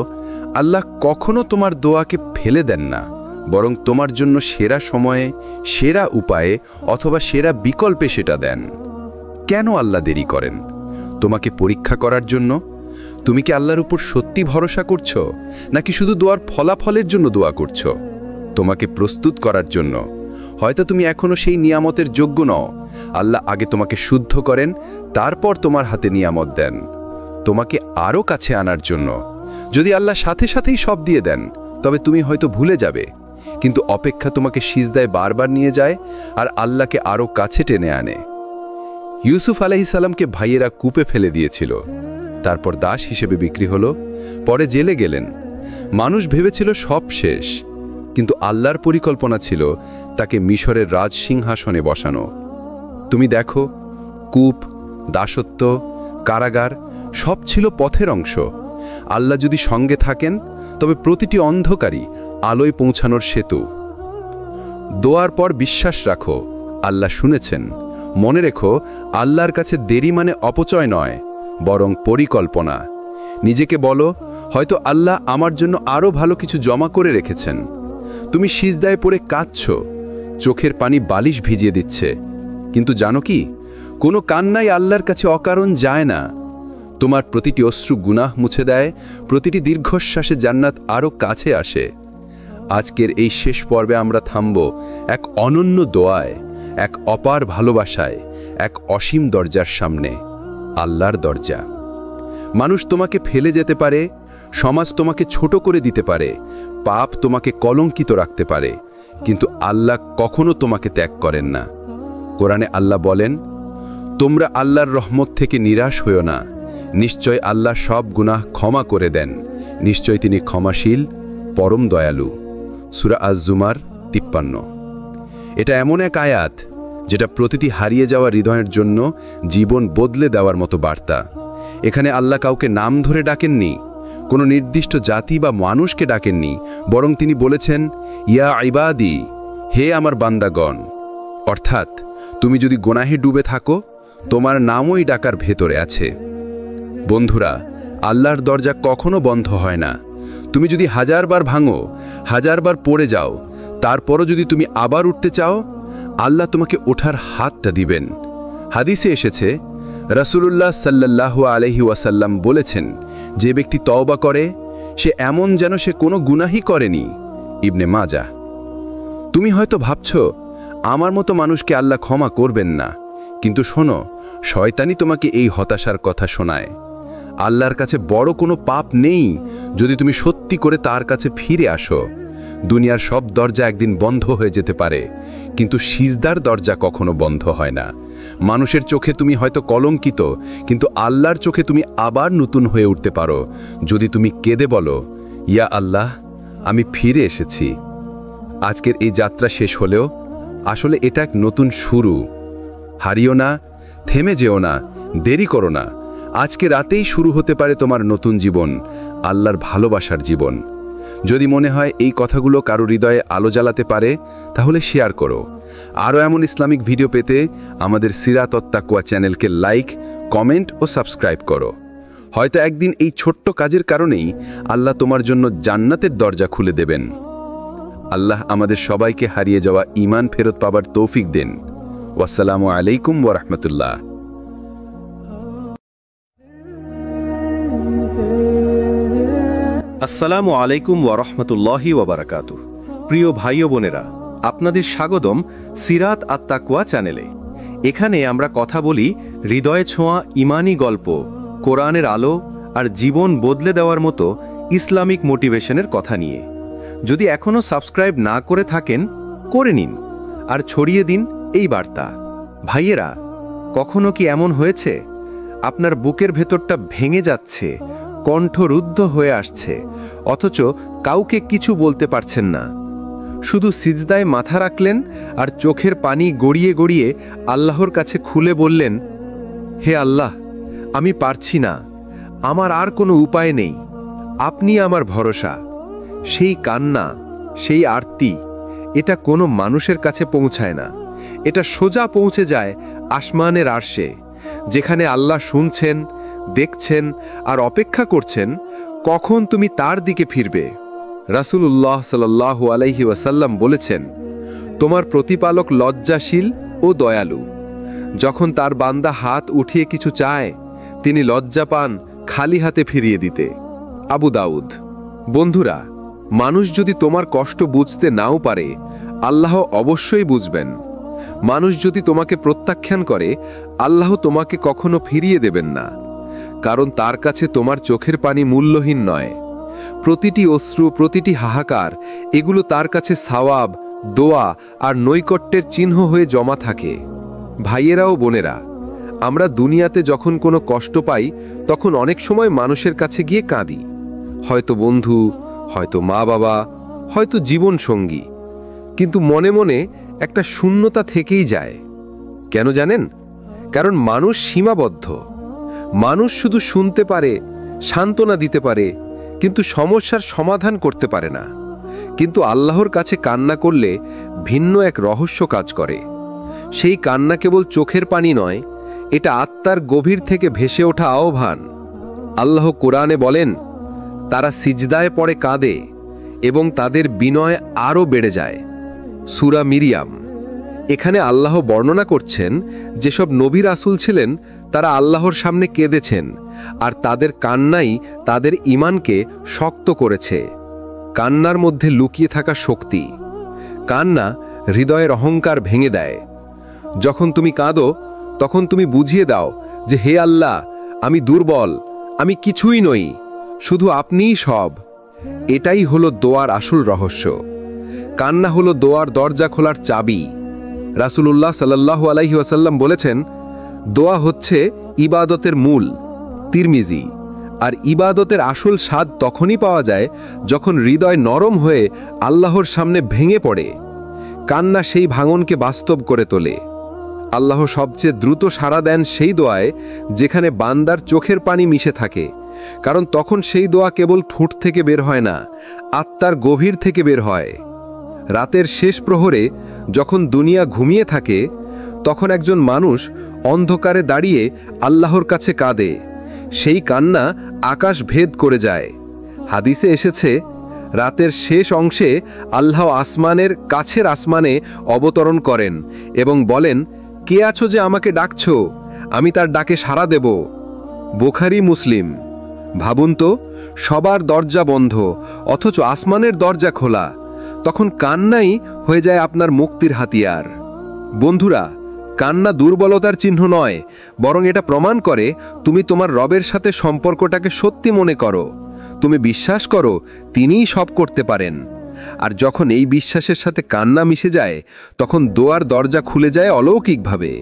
আল্লাহ কখনো তোমার দোয়াকে ফেলে দেন না, বরং তোমার জন্য সেরা সময়ে, সেরা উপায়ে অথবা সেরা বিকল্পে সেটা দেন। কেন আল্লাহ দেরি করেন? তোমাকে পরীক্ষা করার জন্য? তুমি কি আল্লাহর উপর সত্যি ভরসা করছো, নাকি শুধু দোয়ার ফলাফলের জন্য দোয়া করছো? তোমাকে প্রস্তুত করার জন্য। হয়তো তুমি এখনো সেই নিয়ামতের যোগ্য নও। আল্লাহ আগে তোমাকে শুদ্ধ করেন, তারপর তোমার হাতে নিয়ামত দেন, তোমাকে আরও কাছে আনার জন্য। যদি আল্লাহ সাথে সাথেই সব দিয়ে দেন, তবে তুমি হয়তো ভুলে যাবে, কিন্তু অপেক্ষা তোমাকে সিজদায় বারবার নিয়ে যায় আর আল্লাহকে আরও কাছে টেনে আনে। ইউসুফ আলাইহিস সালামকে ভাইয়েরা কূপে ফেলে দিয়েছিল, তারপর দাস হিসেবে বিক্রি হলো, পরে জেলে গেলেন। মানুষ ভেবেছিল সব শেষ, কিন্তু আল্লাহর পরিকল্পনা ছিল তাকে মিশরের রাজসিংহাসনে বসানো। তুমি দেখো, কূপ, দাসত্ব, কারাগার সব ছিল পথের অংশ। আল্লাহ যদি সঙ্গে থাকেন, তবে প্রতিটি অন্ধকারই আলোয় পৌঁছানোর সেতু। দোয়ার পর বিশ্বাস রাখো, আল্লাহ শুনেছেন। মনে রেখো, আল্লাহর কাছে দেরি মানে অপচয় নয়, বরং পরিকল্পনা। নিজেকে বলো, হয়তো আল্লাহ আমার জন্য আরও ভালো কিছু জমা করে রেখেছেন। তুমি সিজদায় পড়ে কাঁদছো, চোখের পানি বালিশ ভিজিয়ে দিচ্ছে, কিন্তু জানো কি, কোনো কান্নাই আল্লাহর কাছে অকারণ যায় না। তোমার প্রতিটি অশ্রু গুনাহ মুছে দেয়, প্রতিটি দীর্ঘশ্বাসে জান্নাত আরও কাছে আসে। আজকের এই শেষ পর্বে আমরা থামব এক অনন্য দোয়ায়, এক অপার ভালোবাসায়, এক অসীম দরজার সামনে, আল্লাহর দরজা। মানুষ তোমাকে ফেলে যেতে পারে, সমাজ তোমাকে ছোট করে দিতে পারে, পাপ তোমাকে কলঙ্কিত রাখতে পারে, কিন্তু আল্লাহ কখনো তোমাকে ত্যাগ করেন না। কোরআনে আল্লাহ বলেন, তোমরা আল্লাহর রহমত থেকে নিরাশ হইও না, নিশ্চয় আল্লাহ সব গুনাহ ক্ষমা করে দেন, নিশ্চয় তিনি ক্ষমাশীল, পরম দয়ালু। সূরা আজ-জুমার 53। এটা এমন এক আয়াত যেটা প্রতিটি হারিয়ে যাওয়া হৃদয়ের জন্য জীবন বদলে দেওয়ার মতো বার্তা। এখানে আল্লাহ কাউকে নাম ধরে ডাকেননি, কোনো নির্দিষ্ট জাতি বা মানুষকে ডাকেননি, বরং তিনি বলেছেন, ইয়া ইবাদি, হে আমার বান্দাগণ। অর্থাৎ তুমি যদি গুনাহে ডুবে থাকো, তোমার নামই ডাকার ভেতরে আছে। বন্ধুরা, আল্লাহর দরজা কখনো বন্ধ হয় না। তুমি যদি হাজারবার ভাঙো, হাজারবার পড়ে যাও, তারপরও যদি তুমি আবার উঠতে চাও, আল্লাহ তোমাকে ওঠার হাতটা দিবেন। হাদিসে এসেছে, রাসূলুল্লাহ সাল্লাল্লাহু আলাইহি ওয়াসাল্লাম বলেছেন, যে ব্যক্তি তওবা করে, সে এমন যেন সে কোনো গুনাহই করেনি। ইবনে মাজাহ। তুমি হয়তো ভাবছো, আমার মতো মানুষকে আল্লাহ ক্ষমা করবেন না, কিন্তু শোনো, শয়তানি তোমাকে এই হতাশার কথা শোনায়। আল্লাহর কাছে বড় কোনো পাপ নেই যদি তুমি সত্যি করে তার কাছে ফিরে আসো। দুনিয়ার সব দরজা একদিন বন্ধ হয়ে যেতে পারে, কিন্তু সিজদার দরজা কখনো বন্ধ হয় না। মানুষের চোখে তুমি হয়তো কলঙ্কিত, কিন্তু আল্লাহর চোখে তুমি আবার নতুন হয়ে উঠতে পারো যদি তুমি কেঁদে বলো, ইয়া আল্লাহ, আমি ফিরে এসেছি। আজকের এই যাত্রা শেষ হলেও আসলে এটা এক নতুন শুরু। হারিও না, থেমে যেও না, দেরি করো না। আজকে রাতেই শুরু হতে পারে তোমার নতুন জীবন, আল্লাহর ভালোবাসার জীবন। যদি মনে হয় এই কথাগুলো কারো হৃদয়ে আলো জ্বালাতে পারে, তাহলে শেয়ার করো। আরও এমন ইসলামিক ভিডিও পেতে আমাদের সিরাত ও তাকওয়া চ্যানেলকে লাইক, কমেন্ট ও সাবস্ক্রাইব করো। হয়তো একদিন এই ছোট্ট কাজের কারণেই আল্লাহ তোমার জন্য জান্নাতের দরজা খুলে দেবেন। আল্লাহ আমাদের সবাইকে হারিয়ে যাওয়া ঈমান ফেরত পাবার তৌফিক দেন। ওয়াসসালামু আলাইকুম ওয়া রাহমাতুল্লাহ। আসসালামু আলাইকুম ওয়া রাহমাতুল্লাহি ওয়া বারাকাতুহু। প্রিয় ভাই ও বোনেরা, আপনাদের স্বাগতম সিরাত আত-তাকওয়া চ্যানেলে। এখানে আমরা কথা বলি হৃদয়ে ছোঁয়া ইমানি গল্প, কোরআনের আলো আর জীবন বদলে দেওয়ার মতো ইসলামিক মোটিভেশনের কথা নিয়ে। যদি এখনও সাবস্ক্রাইব না করে থাকেন, করে নিন আর ছড়িয়ে দিন এই বার্তা। ভাইয়েরা, কখনো কি এমন হয়েছে আপনার বুকের ভেতরটা ভেঙে যাচ্ছে, কণ্ঠ রুদ্ধ হয়ে আসছে, অথচ কাউকে কিছু বলতে পারছেন না? শুধু সিজদায় মাথা রাখলেন আর চোখের পানি গড়িয়ে গড়িয়ে আল্লাহর কাছে খুলে বললেন, হে আল্লাহ, আমি পারছি না, আমার আর কোনো উপায় নেই, আপনি আমার ভরসা। সেই কান্না, সেই আরতি, এটা কোনো মানুষের কাছে পৌঁছায় না। এটা সোজা পৌঁছে যায় আসমানের আরশে, যেখানে আল্লাহ শুনছেন, দেখছেন আর অপেক্ষা করছেন কখন তুমি তার দিকে ফিরবে। রাসূলুল্লাহ সাল্লাল্লাহু আলাইহি ওয়াসাল্লাম বলেছেন, তোমার প্রতিপালক লজ্জাশীল ও দয়ালু। যখন তার বান্দা হাত উঠিয়ে কিছু চায়, তিনি লজ্জা পান খালি হাতে ফিরিয়ে দিতে। আবু দাউদ। বন্ধুরা, মানুষ যদি তোমার কষ্ট বুঝতে নাও পারে, আল্লাহ অবশ্যই বুঝবেন। মানুষ যদি তোমাকে প্রত্যাখ্যান করে, আল্লাহ তোমাকে কখনো ফিরিয়ে দেবেন না, কারণ তার কাছে তোমার চোখের পানি মূল্যহীন নয়। প্রতিটি অশ্রু, প্রতিটি হাহাকার, এগুলো তার কাছে সওয়াব, দোয়া আর নৈকট্যের চিহ্ন হয়ে জমা থাকে। ভাইয়েরা ও বোনেরা, আমরা দুনিয়াতে যখন কোনো কষ্ট পাই, তখন অনেক সময় মানুষের কাছে গিয়ে কাঁদি। হয়তো বন্ধু, হয়তো মা বাবা, হয়তো জীবন সঙ্গী, কিন্তু মনে মনে একটা শূন্যতা থেকেই যায়। কেন জানেন? কারণ মানুষ সীমাবদ্ধ। মানুষ শুধু শুনতে পারে, সান্ত্বনা দিতে পারে, কিন্তু সমস্যার সমাধান করতে পারে না। কিন্তু আল্লাহর কাছে কান্না করলে ভিন্ন এক রহস্য কাজ করে। সেই কান্না কেবল চোখের পানি নয়, এটা আত্মার গভীর থেকে ভেসে ওঠা আহ্বান। আল্লাহ কোরআনে বলেন, তারা সিজদায় পড়ে কাঁদে এবং তাদের বিনয় আরও বেড়ে যায়। সূরা মিরিয়াম। এখানে আল্লাহ বর্ণনা করছেন যেসব নবী রাসূল ছিলেন, তারা আল্লাহর সামনে কেঁদেছেন, আর তাদের কান্নাই তাদের ঈমানকে শক্ত করেছে। কান্নার মধ্যে লুকিয়ে থাকা শক্তি। কান্না হৃদয়ের অহংকার ভেঙে দেয়। যখন তুমি কাঁদো, তখন তুমি বুঝিয়ে দাও যে, হে আল্লাহ, আমি দুর্বল, আমি কিছুই নই, শুধু আপনিই সব। এটাই হলো দোয়ার আসল রহস্য। কান্না হলো দোয়ার দরজা খোলার চাবি। রাসূলুল্লাহ সাল্লাল্লাহু আলাইহি ওয়াসাল্লাম বলেছেন, দোয়া হচ্ছে ইবাদতের মূল। তিরমিজি। আর ইবাদতের আসল স্বাদ তখনই পাওয়া যায় যখন হৃদয় নরম হয়ে আল্লাহর সামনে ভেঙে পড়ে। কান্না সেই ভাঙনকে বাস্তব করে তোলে। আল্লাহ সবচেয়ে দ্রুত সাড়া দেন সেই দোয়ায় যেখানে বান্দার চোখের পানি মিশে থাকে, কারণ তখন সেই দোয়া কেবল ঠোঁট থেকে বের হয় না, আত্মার গভীর থেকে বের হয়। রাতের শেষ প্রহরে যখন দুনিয়া ঘুমিয়ে থাকে, তখন একজন মানুষ অন্ধকারে দাঁড়িয়ে আল্লাহর কাছে কাঁদে। সেই কান্না আকাশ ভেদ করে যায়। হাদিসে এসেছে, রাতের শেষ অংশে আল্লাহ আসমানের কাছের আসমানে অবতরণ করেন এবং বলেন, কে আছো যে আমাকে ডাকছো? আমি তার ডাকে সাড়া দেব। বুখারী, মুসলিম। ভাবুন তো, সবার দরজা বন্ধ, অথচ আসমানের দরজা খোলা। তখন কান্নাই হয়ে যায় আপনার মুক্তির হাতিয়ার। বন্ধুরা, কান্না দুর্বলতার চিহ্ন নয়, বরং এটা প্রমাণ করে তুমি তোমার রবের সাথে সম্পর্কটাকে সত্যি মনে করো। তুমি বিশ্বাস করো তিনিই সব করতে পারেন। আর যখন এই বিশ্বাসের সাথে কান্না মিশে যায়, তখন দোয়ার দরজা খুলে যায় অলৌকিকভাবে।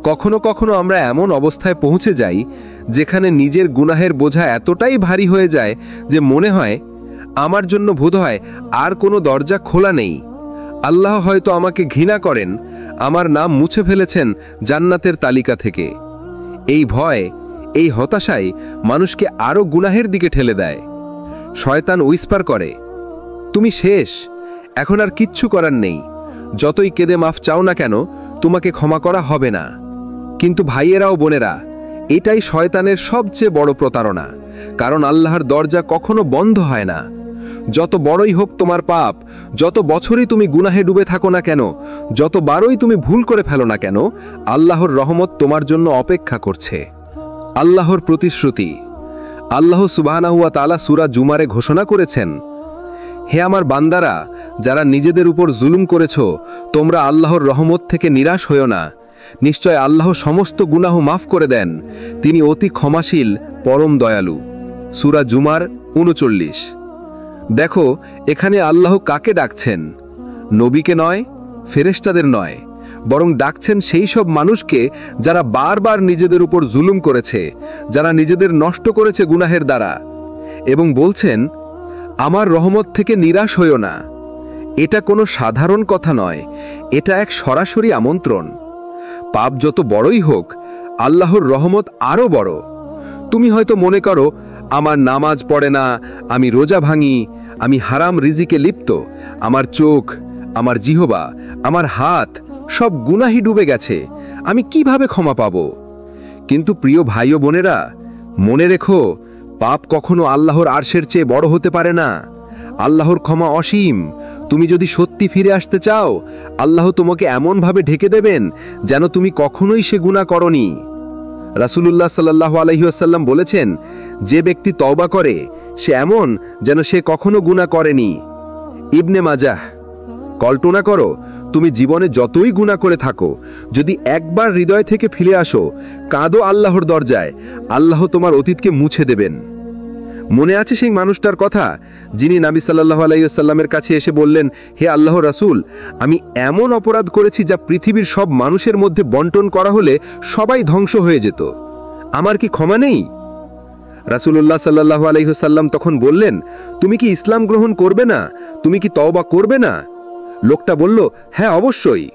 কখনো কখনো আমরা এমন অবস্থায় পৌঁছে যাই যেখানে নিজের গুনাহের বোঝা এতটাই ভারী হয়ে যায় যে মনে হয় আমার জন্য বোধহয় আর কোনো দরজা খোলা নেই। আল্লাহ হয়তো আমাকে ঘৃণা করেন, আমার নাম মুছে ফেলেছেন জান্নাতের তালিকা থেকে। এই ভয়, এই হতাশাই মানুষকে আরও গুনাহের দিকে ঠেলে দেয়। শয়তান উইসপার করে, তুমি শেষ, এখন আর কিচ্ছু করার নেই, যতই কেঁদে মাফ চাও না কেন, তোমাকে ক্ষমা করা হবে না। কিন্তু ভাইয়েরা ও বোনেরা, এটাই শয়তানের সবচেয়ে বড় প্রতারণা, কারণ আল্লাহর দরজা কখনো বন্ধ হয় না। যত বড়ই হোক তোমার পাপ, যত বছরই তুমি গুনাহে ডুবে থাকো না কেন, যতবারই তুমি ভুল করে ফেলো না কেন, আল্লাহর রহমত তোমার জন্য অপেক্ষা করছে। আল্লাহর প্রতিশ্রুতি। আল্লাহ সুবহানাহু ওয়া তাআলা সূরা জুমারে ঘোষণা করেছেন, হে আমার বান্দারা, যারা নিজেদের উপর জুলুম করেছ, তোমরা আল্লাহর রহমত থেকে নিরাশ হইও না। নিশ্চয় আল্লাহ সমস্ত গুনাহ মাফ করে দেন, তিনি অতি ক্ষমাশীল, পরম দয়ালু। সূরা জুমার ৩৯। দেখো, এখানে আল্লাহ কাকে ডাকছেন? নবীকে নয়, ফেরেশতাদের নয়, বরং ডাকছেন সেই সব মানুষকে যারা বারবার নিজেদের উপর জুলুম করেছে, যারা নিজেদের নষ্ট করেছে গুনাহের দ্বারা, এবং বলছেন, আমার রহমত থেকে নিরাশ হইও না। এটা কোনো সাধারণ কথা নয়, এটা এক সরাসরি আমন্ত্রণ। পাপ যত বড়ই হোক, আল্লাহর রহমত আরও বড়। তুমি হয়তো মনে করো, আমার নামাজ পড়ে না, আমি রোজা ভাঙি, আমি হারাম রিজিকে লিপ্ত, আমার চোখ, আমার জিহবা, আমার হাত সব গুনাহি ডুবে গেছে, আমি কিভাবে ক্ষমা পাব? কিন্তু প্রিয় ভাই ও বোনেরা, মনে রেখো, পাপ কখনো আল্লাহর আরশের চেয়ে বড় হতে পারে না। আল্লাহর ক্ষমা অসীম। তুমি যদি সত্যি ফিরে আসতে চাও, আল্লাহ তোমাকে এমনভাবে ঢেকে দেবেন যেন তুমি কখনোই সে গুনাহ করনি। রাসূলুল্লাহ সাল্লাল্লাহু আলাইহি ওয়াসাল্লাম বলেছেন, যে ব্যক্তি তওবা করে সে এমন যেন সে কখনো গুনাহ করেনি। ইবনে মাজাহ। কল্পনা করো, তুমি জীবনে যতই গুনাহ করে থাকো, যদি একবার হৃদয় থেকে ফিরে আসো, কাঁদো আল্লাহর দরজায়, আল্লাহ তোমার অতীতকে মুছে দেবেন। মনে আছে সেই মানুষটার কথা, যিনি নবী সাল্লাল্লাহু আলাইহি ওয়াসাল্লামের কাছে এসে বললেন, হে আল্লাহর রাসূল, আমি এমন অপরাধ করেছি যা পৃথিবীর সব মানুষের মধ্যে বন্টন করা হলে সবাই ধ্বংস হয়ে যেত, আমার কি ক্ষমা নেই? রাসূলুল্লাহ সাল্লাল্লাহু আলাইহি ওয়াসাল্লাম তখন বললেন, তুমি কি ইসলাম গ্রহণ করবে না? তুমি কি তওবা করবে না? লোকটা বলল, হ্যাঁ অবশ্যই।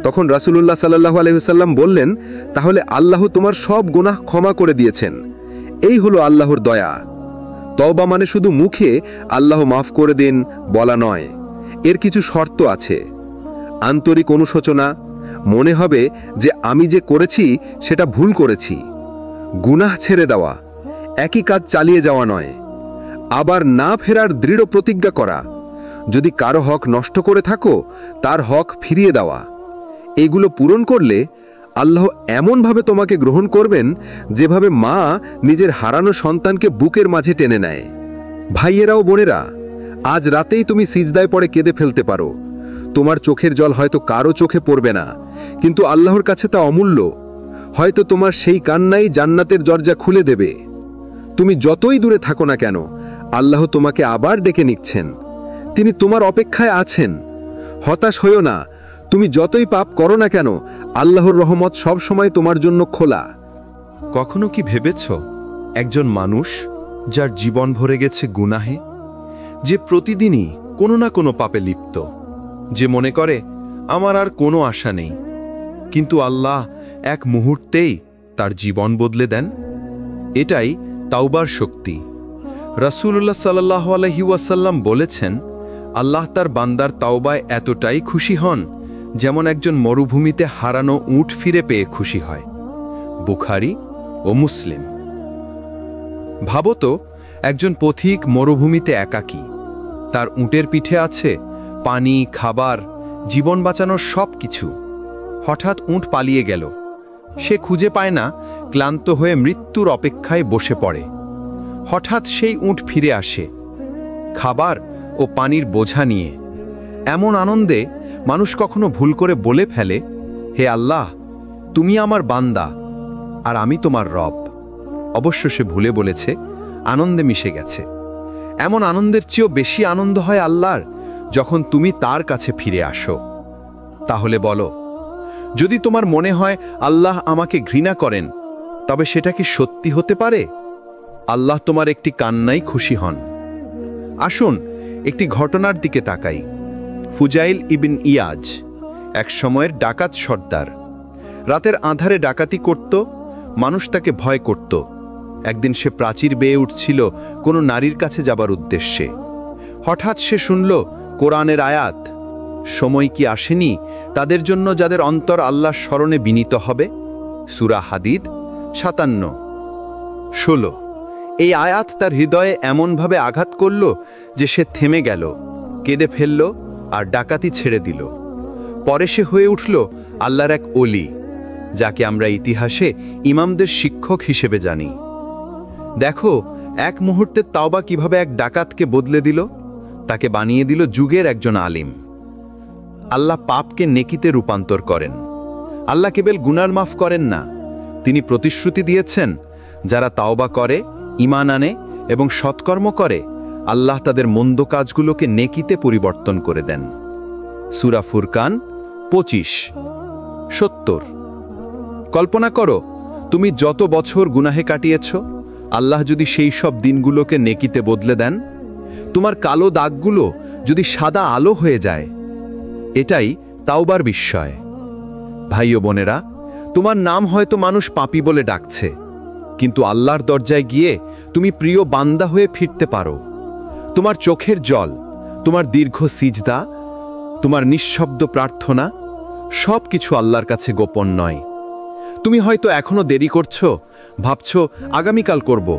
তখন রাসূলুল্লাহ সাল্লাল্লাহু আলাইহি ওয়াসাল্লাম বললেন, তাহলে আল্লাহ তোমার সব গুনাহ ক্ষমা করে দিয়েছেন। এই হলো আল্লাহর দয়া। তওবা মানে শুধু মুখে আল্লাহ মাফ করে দিন বলা নয়, এর কিছু শর্ত আছে। আন্তরিক অনুশোচনা, মনে হবে যে আমি যে করেছি সেটা ভুল করেছি। গুনাহ ছেড়ে দেওয়া, একই কাজ চালিয়ে যাওয়া নয়। আবার না ফেরার দৃঢ় প্রতিজ্ঞা করা। যদি কারো হক নষ্ট করে থাকো, তার হক ফিরিয়ে দেওয়া। এগুলো পূরণ করলে আল্লাহ এমনভাবে তোমাকে গ্রহণ করবেন যেভাবে মা নিজের হারানো সন্তানকে বুকের মাঝে টেনে নেয়। ভাইয়েরাও বোনেরা, আজ রাতেই তুমি সিজদায় পড়ে কেঁদে ফেলতে পারো। তোমার চোখের জল হয়তো কারো চোখে পড়বে না, কিন্তু আল্লাহর কাছে তা অমূল্য। হয়তো তোমার সেই কান্নাই জান্নাতের দরজা খুলে দেবে। তুমি যতই দূরে থাকো না কেন, আল্লাহ তোমাকে আবার ডেকে নিচ্ছেন। তিনি তোমার অপেক্ষায় আছেন। হতাশ হইও না, তুমি যতই পাপ করো না কেন, আল্লাহর রহমত সব সময় তোমার জন্য খোলা। কখনো কি ভেবেছ, একজন মানুষ যার জীবন ভরে গেছে গুনাহে, যে প্রতিদিনই কোনো না কোনো পাপে লিপ্ত, যে মনে করে আমার আর কোনো আশা নেই, কিন্তু আল্লাহ এক মুহূর্তেই তার জীবন বদলে দেন? এটাই তাওবার শক্তি। রাসূলুল্লাহ সাল্লাল্লাহু আলাইহি ওয়াসাল্লাম বলেছেন, আল্লাহ তার বান্দার তাওবায় এতটাই খুশি হন যেমন একজন মরুভূমিতে হারানো উট ফিরে পেয়ে খুশি হয়। বুখারী ও মুসলিম। ভাবো তো, একজন পথিক মরুভূমিতে একাকী, তার উটের পিঠে আছে পানি, খাবার, জীবন বাঁচানোর সব কিছু। হঠাৎ উট পালিয়ে গেল। সে খুঁজে পায় না, ক্লান্ত হয়ে মৃত্যুর অপেক্ষায় বসে পড়ে। হঠাৎ সেই উট ফিরে আসে, খাবার ও পানির বোঝা নিয়ে। এমন আনন্দে মানুষ কখনো ভুল করে বলে ফেলে, হে আল্লাহ, তুমি আমার বান্দা আর আমি তোমার রব। অবশ্য সে ভুলে বলেছে, আনন্দে মিশে গেছে। এমন আনন্দের চেয়েও বেশি আনন্দ হয় আল্লাহর যখন তুমি তার কাছে ফিরে আসো। তাহলে বলো, যদি তোমার মনে হয় আল্লাহ আমাকে ঘৃণা করেন, তবে সেটা কি সত্যি হতে পারে? আল্লাহ তোমার একটি কান্নাই খুশি হন। আসুন একটি ঘটনার দিকে তাকাই। ফুজাইল ইবিন ইয়াজ এক সময়ের ডাকাত সর্দার। রাতের আঁধারে ডাকাতি করত, মানুষ তাকে ভয় করত। একদিন সে প্রাচীর বেয়ে উঠছিল কোনো নারীর কাছে যাবার উদ্দেশ্যে। হঠাৎ সে শুনল কোরআনের আয়াত, সময় কি আসেনি তাদের জন্য যাদের অন্তর আল্লাহর স্মরণে বিনীত হবে? সূরা হাদিদ 57-16। এই আয়াত তার হৃদয়ে এমনভাবে আঘাত করল যে সে থেমে গেল, কেঁদে ফেলল আর ডাকাতি ছেড়ে দিল। পরে সে হয়ে উঠল আল্লাহর এক ওলি, যাকে আমরা ইতিহাসে ইমামদের শিক্ষক হিসেবে জানি। দেখো, এক মুহূর্তে তাওবা কিভাবে এক ডাকাতকে বদলে দিল, তাকে বানিয়ে দিল যুগের একজন আলিম। আল্লাহ পাপকে নেকিতে রূপান্তর করেন। আল্লাহ কেবল গুনার মাফ করেন না, তিনি প্রতিশ্রুতি দিয়েছেন, যারা তাওবা করে, ঈমান আনে এবং সৎকর্ম করে, আল্লাহ তাদের মন্দ কাজগুলোকে নেকিতে পরিবর্তন করে দেন। সূরা ফুরকান 25-70। কল্পনা করো, তুমি যত বছর গুনাহে কাটিয়েছ, আল্লাহ যদি সেই সব দিনগুলোকে নেকিতে বদলে দেন, তোমার কালো দাগগুলো যদি সাদা আলো হয়ে যায়। এটাই তাওবার বিস্ময়। ভাই ও বোনেরা, তোমার নাম হয়তো মানুষ পাপী বলে ডাকছে, কিন্তু আল্লাহর দরজায় গিয়ে তুমি প্রিয় বান্দা হয়ে ফিরতে পারো। তোমার চোখের জল, তোমার দীর্ঘ সিজদা, তোমার নিঃশব্দ প্রার্থনা, সব কিছু আল্লাহর কাছে গোপন নয়। তুমি হয়তো এখনো দেরি করছো, ভাবছো আগামীকাল করব,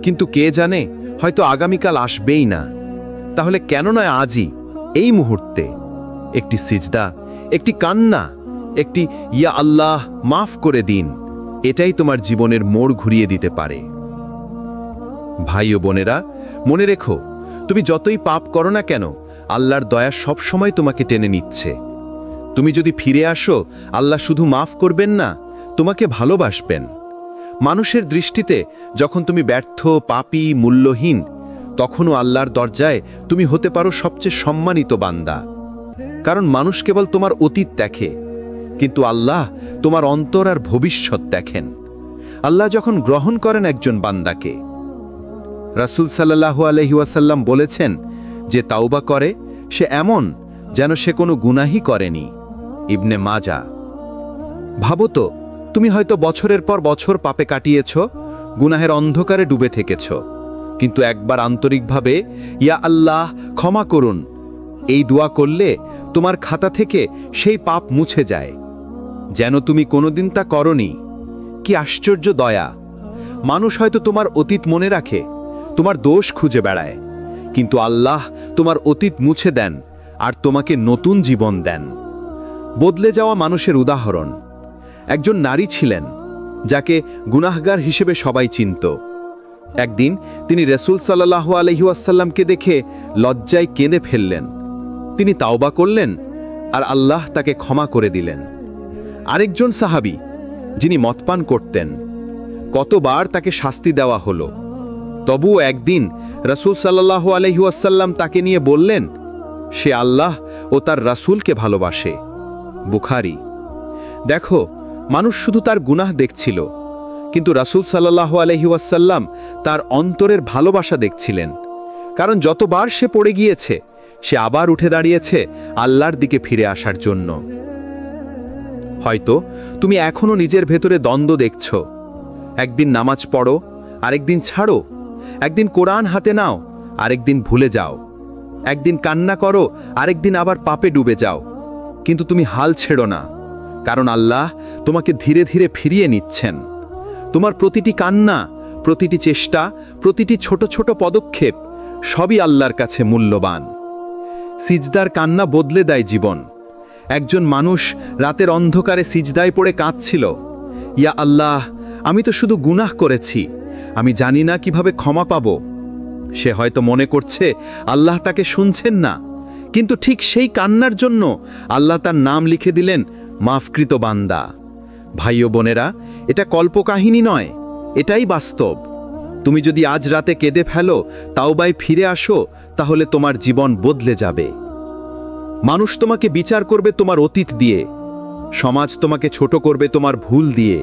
কিন্তু কে জানে হয়তো আগামীকাল আসবেই না। তাহলে কেন নয় আজই, এই মুহূর্তে একটি সিজদা, একটি কান্না, একটি ইয়া আল্লাহ মাফ করে দিন, এটাই তোমার জীবনের মোড় ঘুরিয়ে দিতে পারে। ভাই ও বোনেরা, মনে রেখো, তুমি যতই পাপ করো না কেন, আল্লাহর দয়া সব সময় তোমাকে টেনে নিচ্ছে। তুমি যদি ফিরে আসো, আল্লাহ শুধু মাফ করবেন না, তোমাকে ভালোবাসবেন। মানুষের দৃষ্টিতে যখন তুমি ব্যর্থ, পাপী, মূল্যহীন, তখনও আল্লাহর দরজায় তুমি হতে পারো সবচেয়ে সম্মানিত বান্দা। কারণ মানুষ কেবল তোমার অতীত দেখে, কিন্তু আল্লাহ তোমার অন্তর আর ভবিষ্যৎ দেখেন। আল্লাহ যখন গ্রহণ করেন একজন বান্দাকে, রাসূল সাল্লাল্লাহু আলাইহি ওয়াসাল্লাম বলেছেন, যে তাওবা করে সে এমন যেন সে কোনো গুনাহই করেনি। ইবনে মাজা। ভাবো তো, তুমি হয়তো বছরের পর বছর পাপে কাটিয়েছ, গুনাহের অন্ধকারে ডুবে থেকেছ, কিন্তু একবার আন্তরিকভাবে ইয়া আল্লাহ ক্ষমা করুন এই দোয়া করলে তোমার খাতা থেকে সেই পাপ মুছে যায়, যেন তুমি কোনোদিন তা করনি। কি আশ্চর্য দয়া! মানুষ হয়তো তোমার অতীত মনে রাখে, তোমার দোষ খুঁজে বেড়ায়, কিন্তু আল্লাহ তোমার অতীত মুছে দেন আর তোমাকে নতুন জীবন দেন। বদলে যাওয়া মানুষের উদাহরণ একজন নারী ছিলেন, যাকে গুনাহগার হিসেবে সবাই চিনত। একদিন তিনি রাসূল সাল্লাল্লাহু আলাইহি ওয়াসাল্লামকে দেখে লজ্জায় কেঁদে ফেললেন। তিনি তাওবা করলেন আর আল্লাহ তাকে ক্ষমা করে দিলেন। আরেকজন সাহাবী, যিনি মদপান করতেন, কতবার তাকে শাস্তি দেওয়া হলো, তবুও একদিন রাসূল সাল্লাল্লাহু আলাইহি ওয়াসাল্লাম তাকে নিয়ে বললেন, সে আল্লাহ ও তার রাসূলকে ভালোবাসে। বুখারী। দেখো, মানুষ শুধু তার গুনাহ দেখছিল, কিন্তু রাসূল সাল্লাল্লাহু আলাইহি ওয়াসাল্লাম তার অন্তরের ভালোবাসা দেখছিলেন। কারণ যতবার সে পড়ে গিয়েছে, সে আবার উঠে দাঁড়িয়েছে আল্লাহর দিকে ফিরে আসার জন্য। হয়তো তুমি এখনো নিজের ভেতরে দ্বন্দ্ব দেখছ। একদিন নামাজ পড়ো, আরেকদিন ছাড়ো। একদিন কোরআন হাতে নাও, আরেকদিন ভুলে যাও। একদিন কান্না করো, আরেকদিন আবার পাপে ডুবে যাও। কিন্তু তুমি হাল ছেড়ো না, কারণ আল্লাহ তোমাকে ধীরে ধীরে ফিরিয়ে নিচ্ছেন। তোমার প্রতিটি কান্না, প্রতিটি চেষ্টা, প্রতিটি ছোট ছোট পদক্ষেপ সবই আল্লাহর কাছে মূল্যবান। সিজদার কান্না বদলে দেয় জীবন। একজন মানুষ রাতের অন্ধকারে সিজদায় পড়ে কাঁদছিল, ইয়া আল্লাহ, আমি তো শুধু গুনাহ করেছি, আমি জানি না কিভাবে ক্ষমা পাব। সে হয়তো মনে করছে আল্লাহ তাকে শুনছেন না, কিন্তু ঠিক সেই কান্নার জন্য আল্লাহ তার নাম লিখে দিলেন মাফকৃত বান্দা। ভাই ও বোনেরা, এটা কল্পকাহিনী নয়, এটাই বাস্তব। তুমি যদি আজ রাতে কেঁদে ফেলো, তাওবায় ফিরে আসো, তাহলে তোমার জীবন বদলে যাবে। মানুষ তোমাকে বিচার করবে তোমার অতীত দিয়ে, সমাজ তোমাকে ছোট করবে তোমার ভুল দিয়ে,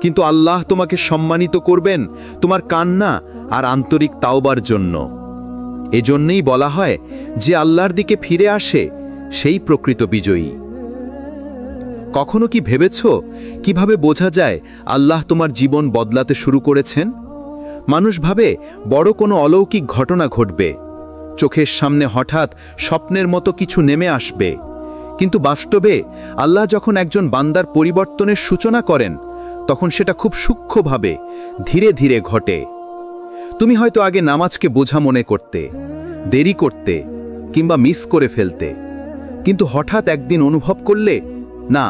কিন্তু আল্লাহ তোমাকে সম্মানিত করবেন তোমার কান্না আর আন্তরিক তাওবার জন্য। এজন্যই বলা হয়, যে আল্লাহর দিকে ফিরে আসে সেই প্রকৃত বিজয়ী। কখনো কি ভেবেছ কিভাবে বোঝা যায় আল্লাহ তোমার জীবন বদলাতে শুরু করেছেন? মানুষ ভাবে বড় কোনো অলৌকিক ঘটনা ঘটবে, চোখের সামনে হঠাৎ স্বপ্নের মতো কিছু নেমে আসবে, কিন্তু বাস্তবে আল্লাহ যখন একজন বান্দার পরিবর্তনের সূচনা করেন, তখন সেটা খুব সূক্ষ্মভাবে ধীরে ধীরে ঘটে। তুমি হয়তো আগে নামাজকে বোঝা মনে করতে, দেরি করতে কিংবা মিস করে ফেলতে, কিন্তু হঠাৎ একদিন অনুভব করলে, না,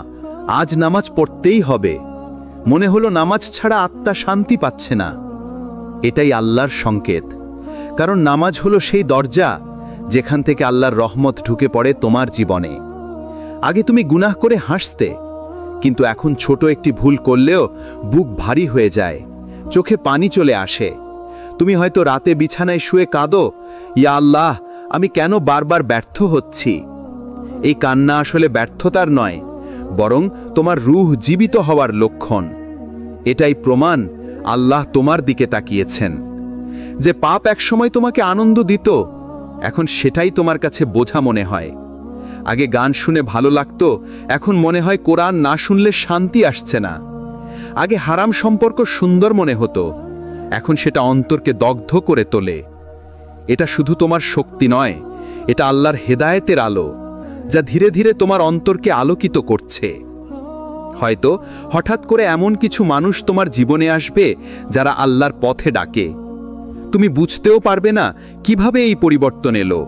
আজ নামাজ পড়তেই হবে। মনে হলো নামাজ ছাড়া আত্মা শান্তি পাচ্ছে না। এটাই আল্লাহর সংকেত, কারণ নামাজ হলো সেই দরজা যেখান থেকে আল্লাহর রহমত ঢুকে পড়ে তোমার জীবনে। আগে তুমি গুনাহ করে হাসতে, কিন্তু এখন ছোট একটি ভুল করলেও বুক ভারী হয়ে যায়, চোখে পানি চলে আসে। তুমি হয়তো রাতে বিছানায় শুয়ে কাঁদো, ইয়া আল্লাহ, আমি কেন বারবার ব্যর্থ হচ্ছি। এই কান্না আসলে ব্যর্থতার নয়, বরং তোমার রূহ জীবিত হওয়ার লক্ষণ। এটাই প্রমাণ আল্লাহ তোমার দিকে তাকিয়েছেন। যে পাপ একসময় তোমাকে আনন্দ দিত, এখন সেটাই তোমার কাছে বোঝা মনে হয়। আগে গান শুনে ভালো লাগতো, এখন মনে হয় কোরআন না শুনলে শান্তি আসছে না। আগে হারাম সম্পর্ক সুন্দর মনে হতো, এখন সেটা অন্তরকে দগ্ধ করে তোলে। এটা শুধু তোমার শক্তি নয়, এটা আল্লাহর হেদায়েতের আলো, যা ধীরে ধীরে তোমার অন্তরকে আলোকিত করছে। হয়তো হঠাৎ করে এমন কিছু মানুষ তোমার জীবনে আসবে যারা আল্লাহর পথে ডাকে। তুমি বুঝতেও পারবে না কিভাবে এই পরিবর্তন এলো।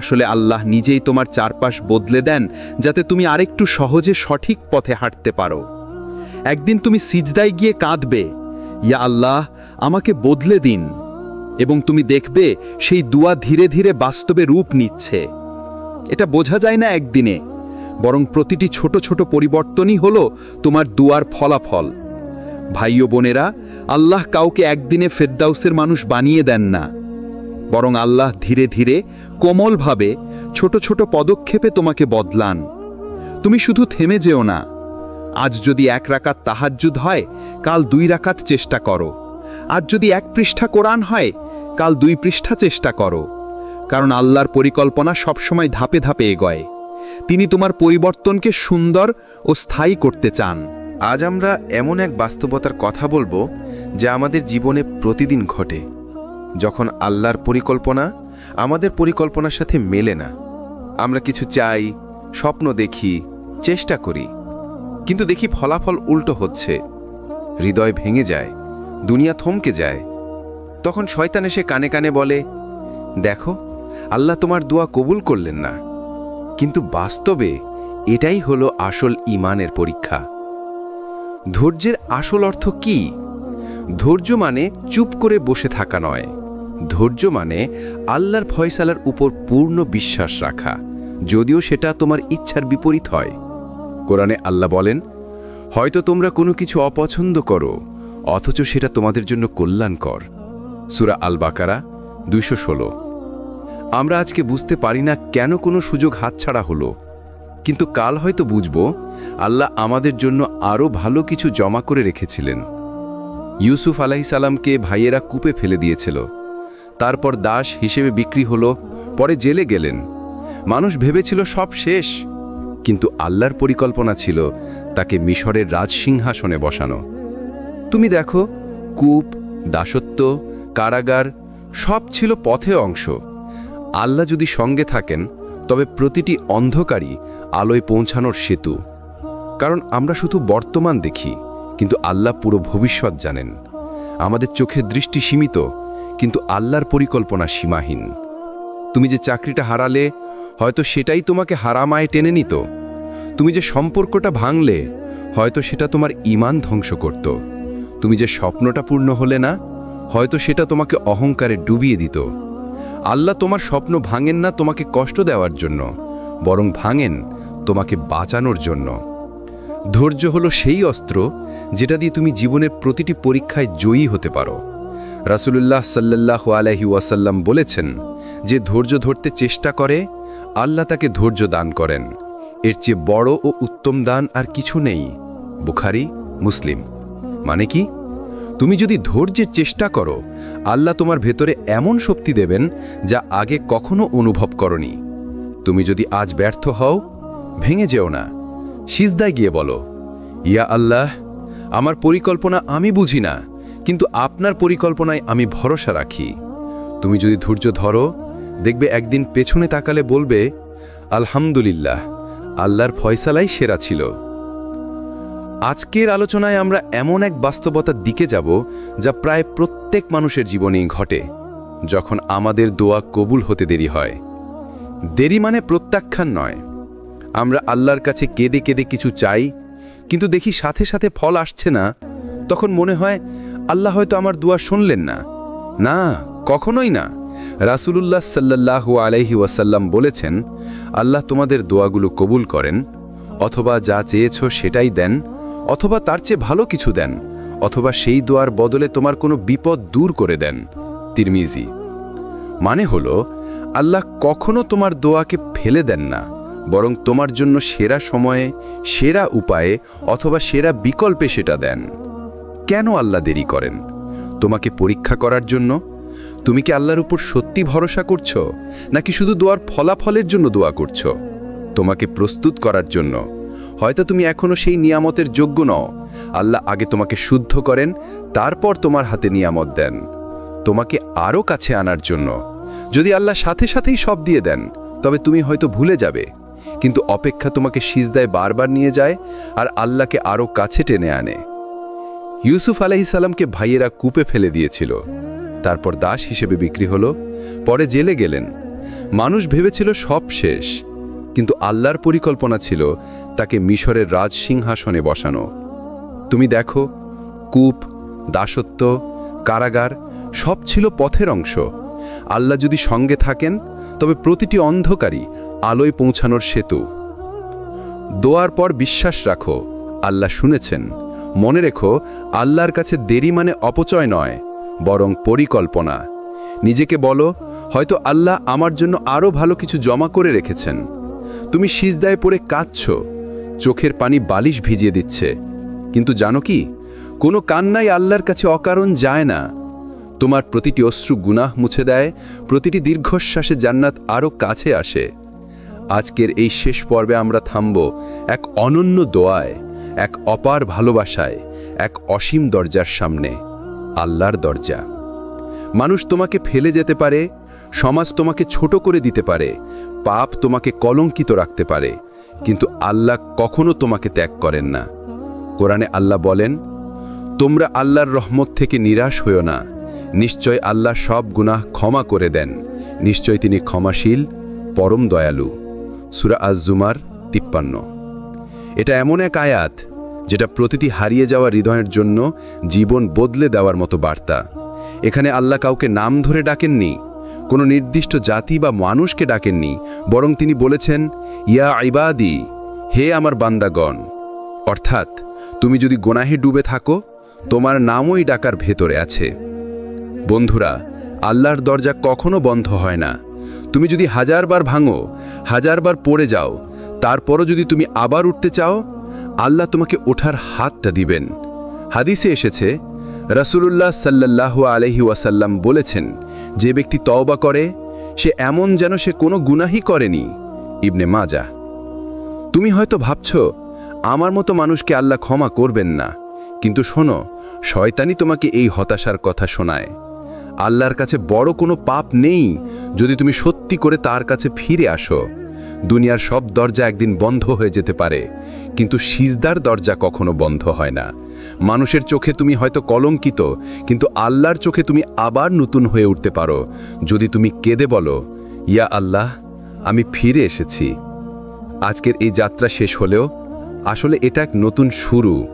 আসলে আল্লাহ নিজেই তোমার চারপাশ বদলে দেন, যাতে তুমি আরেকটু সহজে সঠিক পথে হাঁটতে পারো। একদিন তুমি সিজদায় গিয়ে কাঁদবে, ইয়া আল্লাহ, আমাকে বদলে দিন, এবং তুমি দেখবে সেই দোয়া ধীরে ধীরে বাস্তবে রূপ নিচ্ছে। এটা বোঝা যায় না একদিনে, বরং প্রতিটি ছোট ছোট পরিবর্তনই হলো তোমার দুয়ার ফলাফল। ভাই ও বোনেরা, আল্লাহ কাউকে একদিনে ফেরদাউসের মানুষ বানিয়ে দেন না, বরং আল্লাহ ধীরে ধীরে কোমলভাবে ছোট ছোট পদক্ষেপে তোমাকে বদলান। তুমি শুধু থেমে যেও না। আজ যদি 1 রাকাত তাহাজ্জুদ হয়, কাল 2 রাকাত চেষ্টা করো। আজ যদি 1 পৃষ্ঠা কোরআন হয়, কাল 2 পৃষ্ঠা চেষ্টা করো। কারণ আল্লাহর পরিকল্পনা সবসময় ধাপে ধাপে এগোয়। তিনি তোমার পরিবর্তনকে সুন্দর ও স্থায়ী করতে চান। আজ আমরা এমন এক বাস্তবতার কথা বলবো যা আমাদের জীবনে প্রতিদিন ঘটে, যখন আল্লাহর পরিকল্পনা আমাদের পরিকল্পনার সাথে মেলে না। আমরা কিছু চাই, স্বপ্ন দেখি, চেষ্টা করি, কিন্তু দেখি ফলাফল উল্টো হচ্ছে। হৃদয় ভেঙে যায়, দুনিয়া থমকে যায়। তখন শয়তান এসে কানে কানে বলে, দেখো, আল্লাহ তোমার দোয়া কবুল করলেন না। কিন্তু বাস্তবে এটাই হলো আসল ঈমানের পরীক্ষা। ধৈর্যের আসল অর্থ কি? ধৈর্য মানে চুপ করে বসে থাকা নয়। ধৈর্য মানে আল্লাহর ফয়সালার উপর পূর্ণ বিশ্বাস রাখা, যদিও সেটা তোমার ইচ্ছার বিপরীত হয়। কোরআনে আল্লাহ বলেন, হয়তো তোমরা কোনো কিছু অপছন্দ করো, অথচ সেটা তোমাদের জন্য কল্যাণকর। সূরা আল বাকারা 216। আমরা আজকে বুঝতে পারি না কেন কোনো সুযোগ হাতছাড়া হলো, কিন্তু কাল হয়তো বুঝব আল্লাহ আমাদের জন্য আরও ভালো কিছু জমা করে রেখেছিলেন। ইউসুফ আলাইহিস সালামকে ভাইয়েরা কূপে ফেলে দিয়েছিল, তারপর দাস হিসেবে বিক্রি হলো, পরে জেলে গেলেন। মানুষ ভেবেছিল সব শেষ, কিন্তু আল্লাহর পরিকল্পনা ছিল তাকে মিশরের রাজসিংহাসনে বসানো। তুমি দেখো, কূপ, দাসত্ব, কারাগার সব ছিল পথে অংশ। আল্লাহ যদি সঙ্গে থাকেন, তবে প্রতিটি অন্ধকারই আলোয় পৌঁছানোর সেতু। কারণ আমরা শুধু বর্তমান দেখি, কিন্তু আল্লাহ পুরো ভবিষ্যৎ জানেন। আমাদের চোখের দৃষ্টি সীমিত, কিন্তু আল্লাহর পরিকল্পনা সীমাহীন। তুমি যে চাকরিটা হারালে, হয়তো সেটাই তোমাকে হারামায় টেনে নিত। তুমি যে সম্পর্কটা ভাঙলে, হয়তো সেটা তোমার ঈমান ধ্বংস করত। তুমি যে স্বপ্নটা পূর্ণ হলে না, হয়তো সেটা তোমাকে অহংকারে ডুবিয়ে দিত। আল্লাহ তোমার স্বপ্ন ভাঙেন না তোমাকে কষ্ট দেওয়ার জন্য, বরং ভাঙেন তোমাকে বাঁচানোর জন্য। ধৈর্য হলো সেই অস্ত্র যেটা দিয়ে তুমি জীবনের প্রতিটি পরীক্ষায় জয়ী হতে পারো। রাসূলুল্লাহ সাল্লাল্লাহু আলাইহি ওয়াসাল্লাম বলেছেন, যে ধৈর্য ধরতে চেষ্টা করে, আল্লাহ তাকে ধৈর্য দান করেন। এর চেয়ে বড় ও উত্তম দান আর কিছু নেই। বুখারী, মুসলিম। মানে কি? তুমি যদি ধৈর্যের চেষ্টা করো, আল্লাহ তোমার ভেতরে এমন শক্তি দেবেন যা আগে কখনো অনুভব করনি। তুমি যদি আজ ব্যর্থ হও, ভেঙে যেও না। সিজদায় গিয়ে বলো, ইয়া আল্লাহ, আমার পরিকল্পনা আমি বুঝি না, কিন্তু আপনার পরিকল্পনায় আমি ভরসা রাখি। তুমি যদি ধৈর্য ধরো, দেখবে একদিন পেছনে তাকালে বলবে, আলহামদুলিল্লাহ, আল্লাহর ফয়সালাই সেরা ছিল। আজকের আলোচনায় আমরা এমন এক বাস্তবতার দিকে যাব যা প্রায় প্রত্যেক মানুষের জীবনেই ঘটে, যখন আমাদের দোয়া কবুল হতে দেরি হয়। দেরি মানে প্রত্যাখ্যান নয়। আমরা আল্লাহর কাছে কেঁদে কেঁদে কিছু চাই, কিন্তু দেখি সাথে সাথে ফল আসছে না। তখন মনে হয় আল্লাহ হয়তো আমার দোয়া শুনলেন না। না, কখনোই না। রাসূলুল্লাহ সাল্লাল্লাহু আলাইহি ওয়াসাল্লাম বলেছেন, আল্লাহ তোমাদের দোয়াগুলো কবুল করেন, অথবা যা চেয়েছ সেটাই দেন, অথবা তার চেয়ে ভালো কিছু দেন, অথবা সেই দোয়ার বদলে তোমার কোনো বিপদ দূর করে দেন। তিরমিজি। মানে হলো, আল্লাহ কখনো তোমার দোয়াকে ফেলে দেন না, বরং তোমার জন্য সেরা সময়ে, সেরা উপায়ে অথবা সেরা বিকল্পে সেটা দেন। কেন আল্লাহ দেরি করেন? তোমাকে পরীক্ষা করার জন্য, তুমি কি আল্লাহর উপর সত্যি ভরসা করছো, নাকি শুধু দোয়ার ফলাফলের জন্য দোয়া করছো? তোমাকে প্রস্তুত করার জন্য। হয়তো তুমি এখনো সেই নিয়ামতের যোগ্য নও। আল্লাহ আগে তোমাকে শুদ্ধ করেন, তারপর তোমার হাতে নিয়ামত দেন, তোমাকে আরও কাছে আনার জন্য। যদি আল্লাহ সাথে সাথেই সব দিয়ে দেন, তবে তুমি হয়তো ভুলে যাবে, কিন্তু অপেক্ষা তোমাকে সিজদায় বারবার নিয়ে যায় আর আল্লাহকে আরও কাছে টেনে আনে। ইউসুফ আলাইহিস সালামকে ভাইয়েরা কূপে ফেলে দিয়েছিল, তারপর দাস হিসেবে বিক্রি হলো, পরে জেলে গেলেন। মানুষ ভেবেছিল সব শেষ, কিন্তু আল্লাহর পরিকল্পনা ছিল তাকে মিশরের রাজ সিংহাসনে বসানো। তুমি দেখো, কূপ, দাসত্ব, কারাগার সব ছিল পথের অংশ। আল্লাহ যদি সঙ্গে থাকেন, তবে প্রতিটি অন্ধকারই আলোয় পৌঁছানোর সেতু। দোয়ার পর বিশ্বাস রাখো, আল্লাহ শুনেছেন। মনে রেখো, আল্লাহর কাছে দেরি মানে অপচয় নয়, বরং পরিকল্পনা। নিজেকে বলো, হয়তো আল্লাহ আমার জন্য আরও ভালো কিছু জমা করে রেখেছেন। তুমি সিজদায় পড়ে কাঁদছো, চোখের পানি বালিশ ভিজিয়ে দিচ্ছে, কিন্তু জানো কি, কোনো কান্নাই আল্লাহর কাছে অকারণ যায় না। তোমার প্রতিটি অশ্রু গুনাহ মুছে দেয়, প্রতিটি দীর্ঘশ্বাসে জান্নাত আরও কাছে আসে। আজকের এই শেষ পর্বে আমরা থামব এক অনন্য দোয়ায়, এক অপার ভালোবাসায়, এক অসীম দরজার সামনে, আল্লাহর দরজা। মানুষ তোমাকে ফেলে যেতে পারে, সমাজ তোমাকে ছোট করে দিতে পারে, পাপ তোমাকে কলঙ্কিত রাখতে পারে, কিন্তু আল্লাহ কখনো তোমাকে ত্যাগ করেন না। কোরআনে আল্লাহ বলেন, তোমরা আল্লাহর রহমত থেকে নিরাশ হইও না, নিশ্চয় আল্লাহ সব গুনাহ ক্ষমা করে দেন, নিশ্চয় তিনি ক্ষমাশীল, পরম দয়ালু। সূরা আজ-জুমার 53। এটা এমন এক আয়াত যেটা প্রতিটি হারিয়ে যাওয়া হৃদয়ের জন্য জীবন বদলে দেওয়ার মতো বার্তা। এখানে আল্লাহ কাউকে নাম ধরে ডাকেননি, কোনো নির্দিষ্ট জাতি বা মানুষকে ডাকেননি, বরং তিনি বলেছেন, ইয়া ইবাদি, হে আমার বান্দাগণ। অর্থাৎ তুমি যদি গুনাহে ডুবে থাকো, তোমার নামই ডাকার ভেতরে আছে। বন্ধুরা, আল্লাহর দরজা কখনো বন্ধ হয় না। তুমি যদি হাজারবার ভাঙো, হাজারবার পড়ে যাও, তারপরও যদি তুমি আবার উঠতে চাও, আল্লাহ তোমাকে ওঠার হাতটা দিবেন। হাদিসে এসেছে, রাসূলুল্লাহ সাল্লাল্লাহু আলাইহি ওয়াসাল্লাম বলেছেন, যে ব্যক্তি তওবা করে, সে এমন যেন সে কোনো গুনাহই করেনি। ইবনে মাজাহ। তুমি হয়তো ভাবছো, আমার মতো মানুষকে আল্লাহ ক্ষমা করবেন না, কিন্তু শোনো, শয়তানি তোমাকে এই হতাশার কথা শোনায়। আল্লাহর কাছে বড় কোনো পাপ নেই যদি তুমি সত্যি করে তার কাছে ফিরে আসো। দুনিয়ার সব দরজা একদিন বন্ধ হয়ে যেতে পারে, কিন্তু সিজদার দরজা কখনো বন্ধ হয় না। মানুষের চোখে তুমি হয়তো কলঙ্কিত, কিন্তু আল্লাহর চোখে তুমি আবার নতুন হয়ে উঠতে পারো যদি তুমি কেঁদে বলো, ইয়া আল্লাহ, আমি ফিরে এসেছি। আজকের এই যাত্রা শেষ হলেও আসলে এটা এক নতুন শুরু।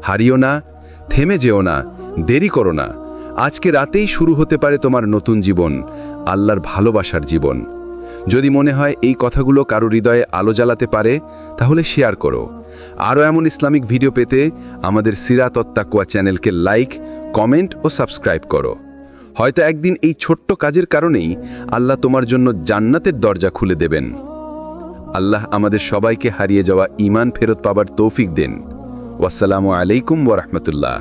হারিও না, থেমে যেও না, দেরি করো না। আজকে রাতেই শুরু হতে পারে তোমার নতুন জীবন, আল্লাহর ভালোবাসার জীবন। যদি মনে হয় এই কথাগুলো কারো হৃদয়ে আলো জ্বালাতে পারে, তাহলে শেয়ার করো। আরও এমন ইসলামিক ভিডিও পেতে আমাদের সিরাত আত-তাকওয়া চ্যানেলকে লাইক, কমেন্ট ও সাবস্ক্রাইব করো। হয়তো একদিন এই ছোট্ট কাজের কারণেই আল্লাহ তোমার জন্য জান্নাতের দরজা খুলে দেবেন। আল্লাহ আমাদের সবাইকে হারিয়ে যাওয়া ঈমান ফেরত পাবার তৌফিক দেন। ওয়াসসালামু আলাইকুম ওয়া রাহমাতুল্লাহ।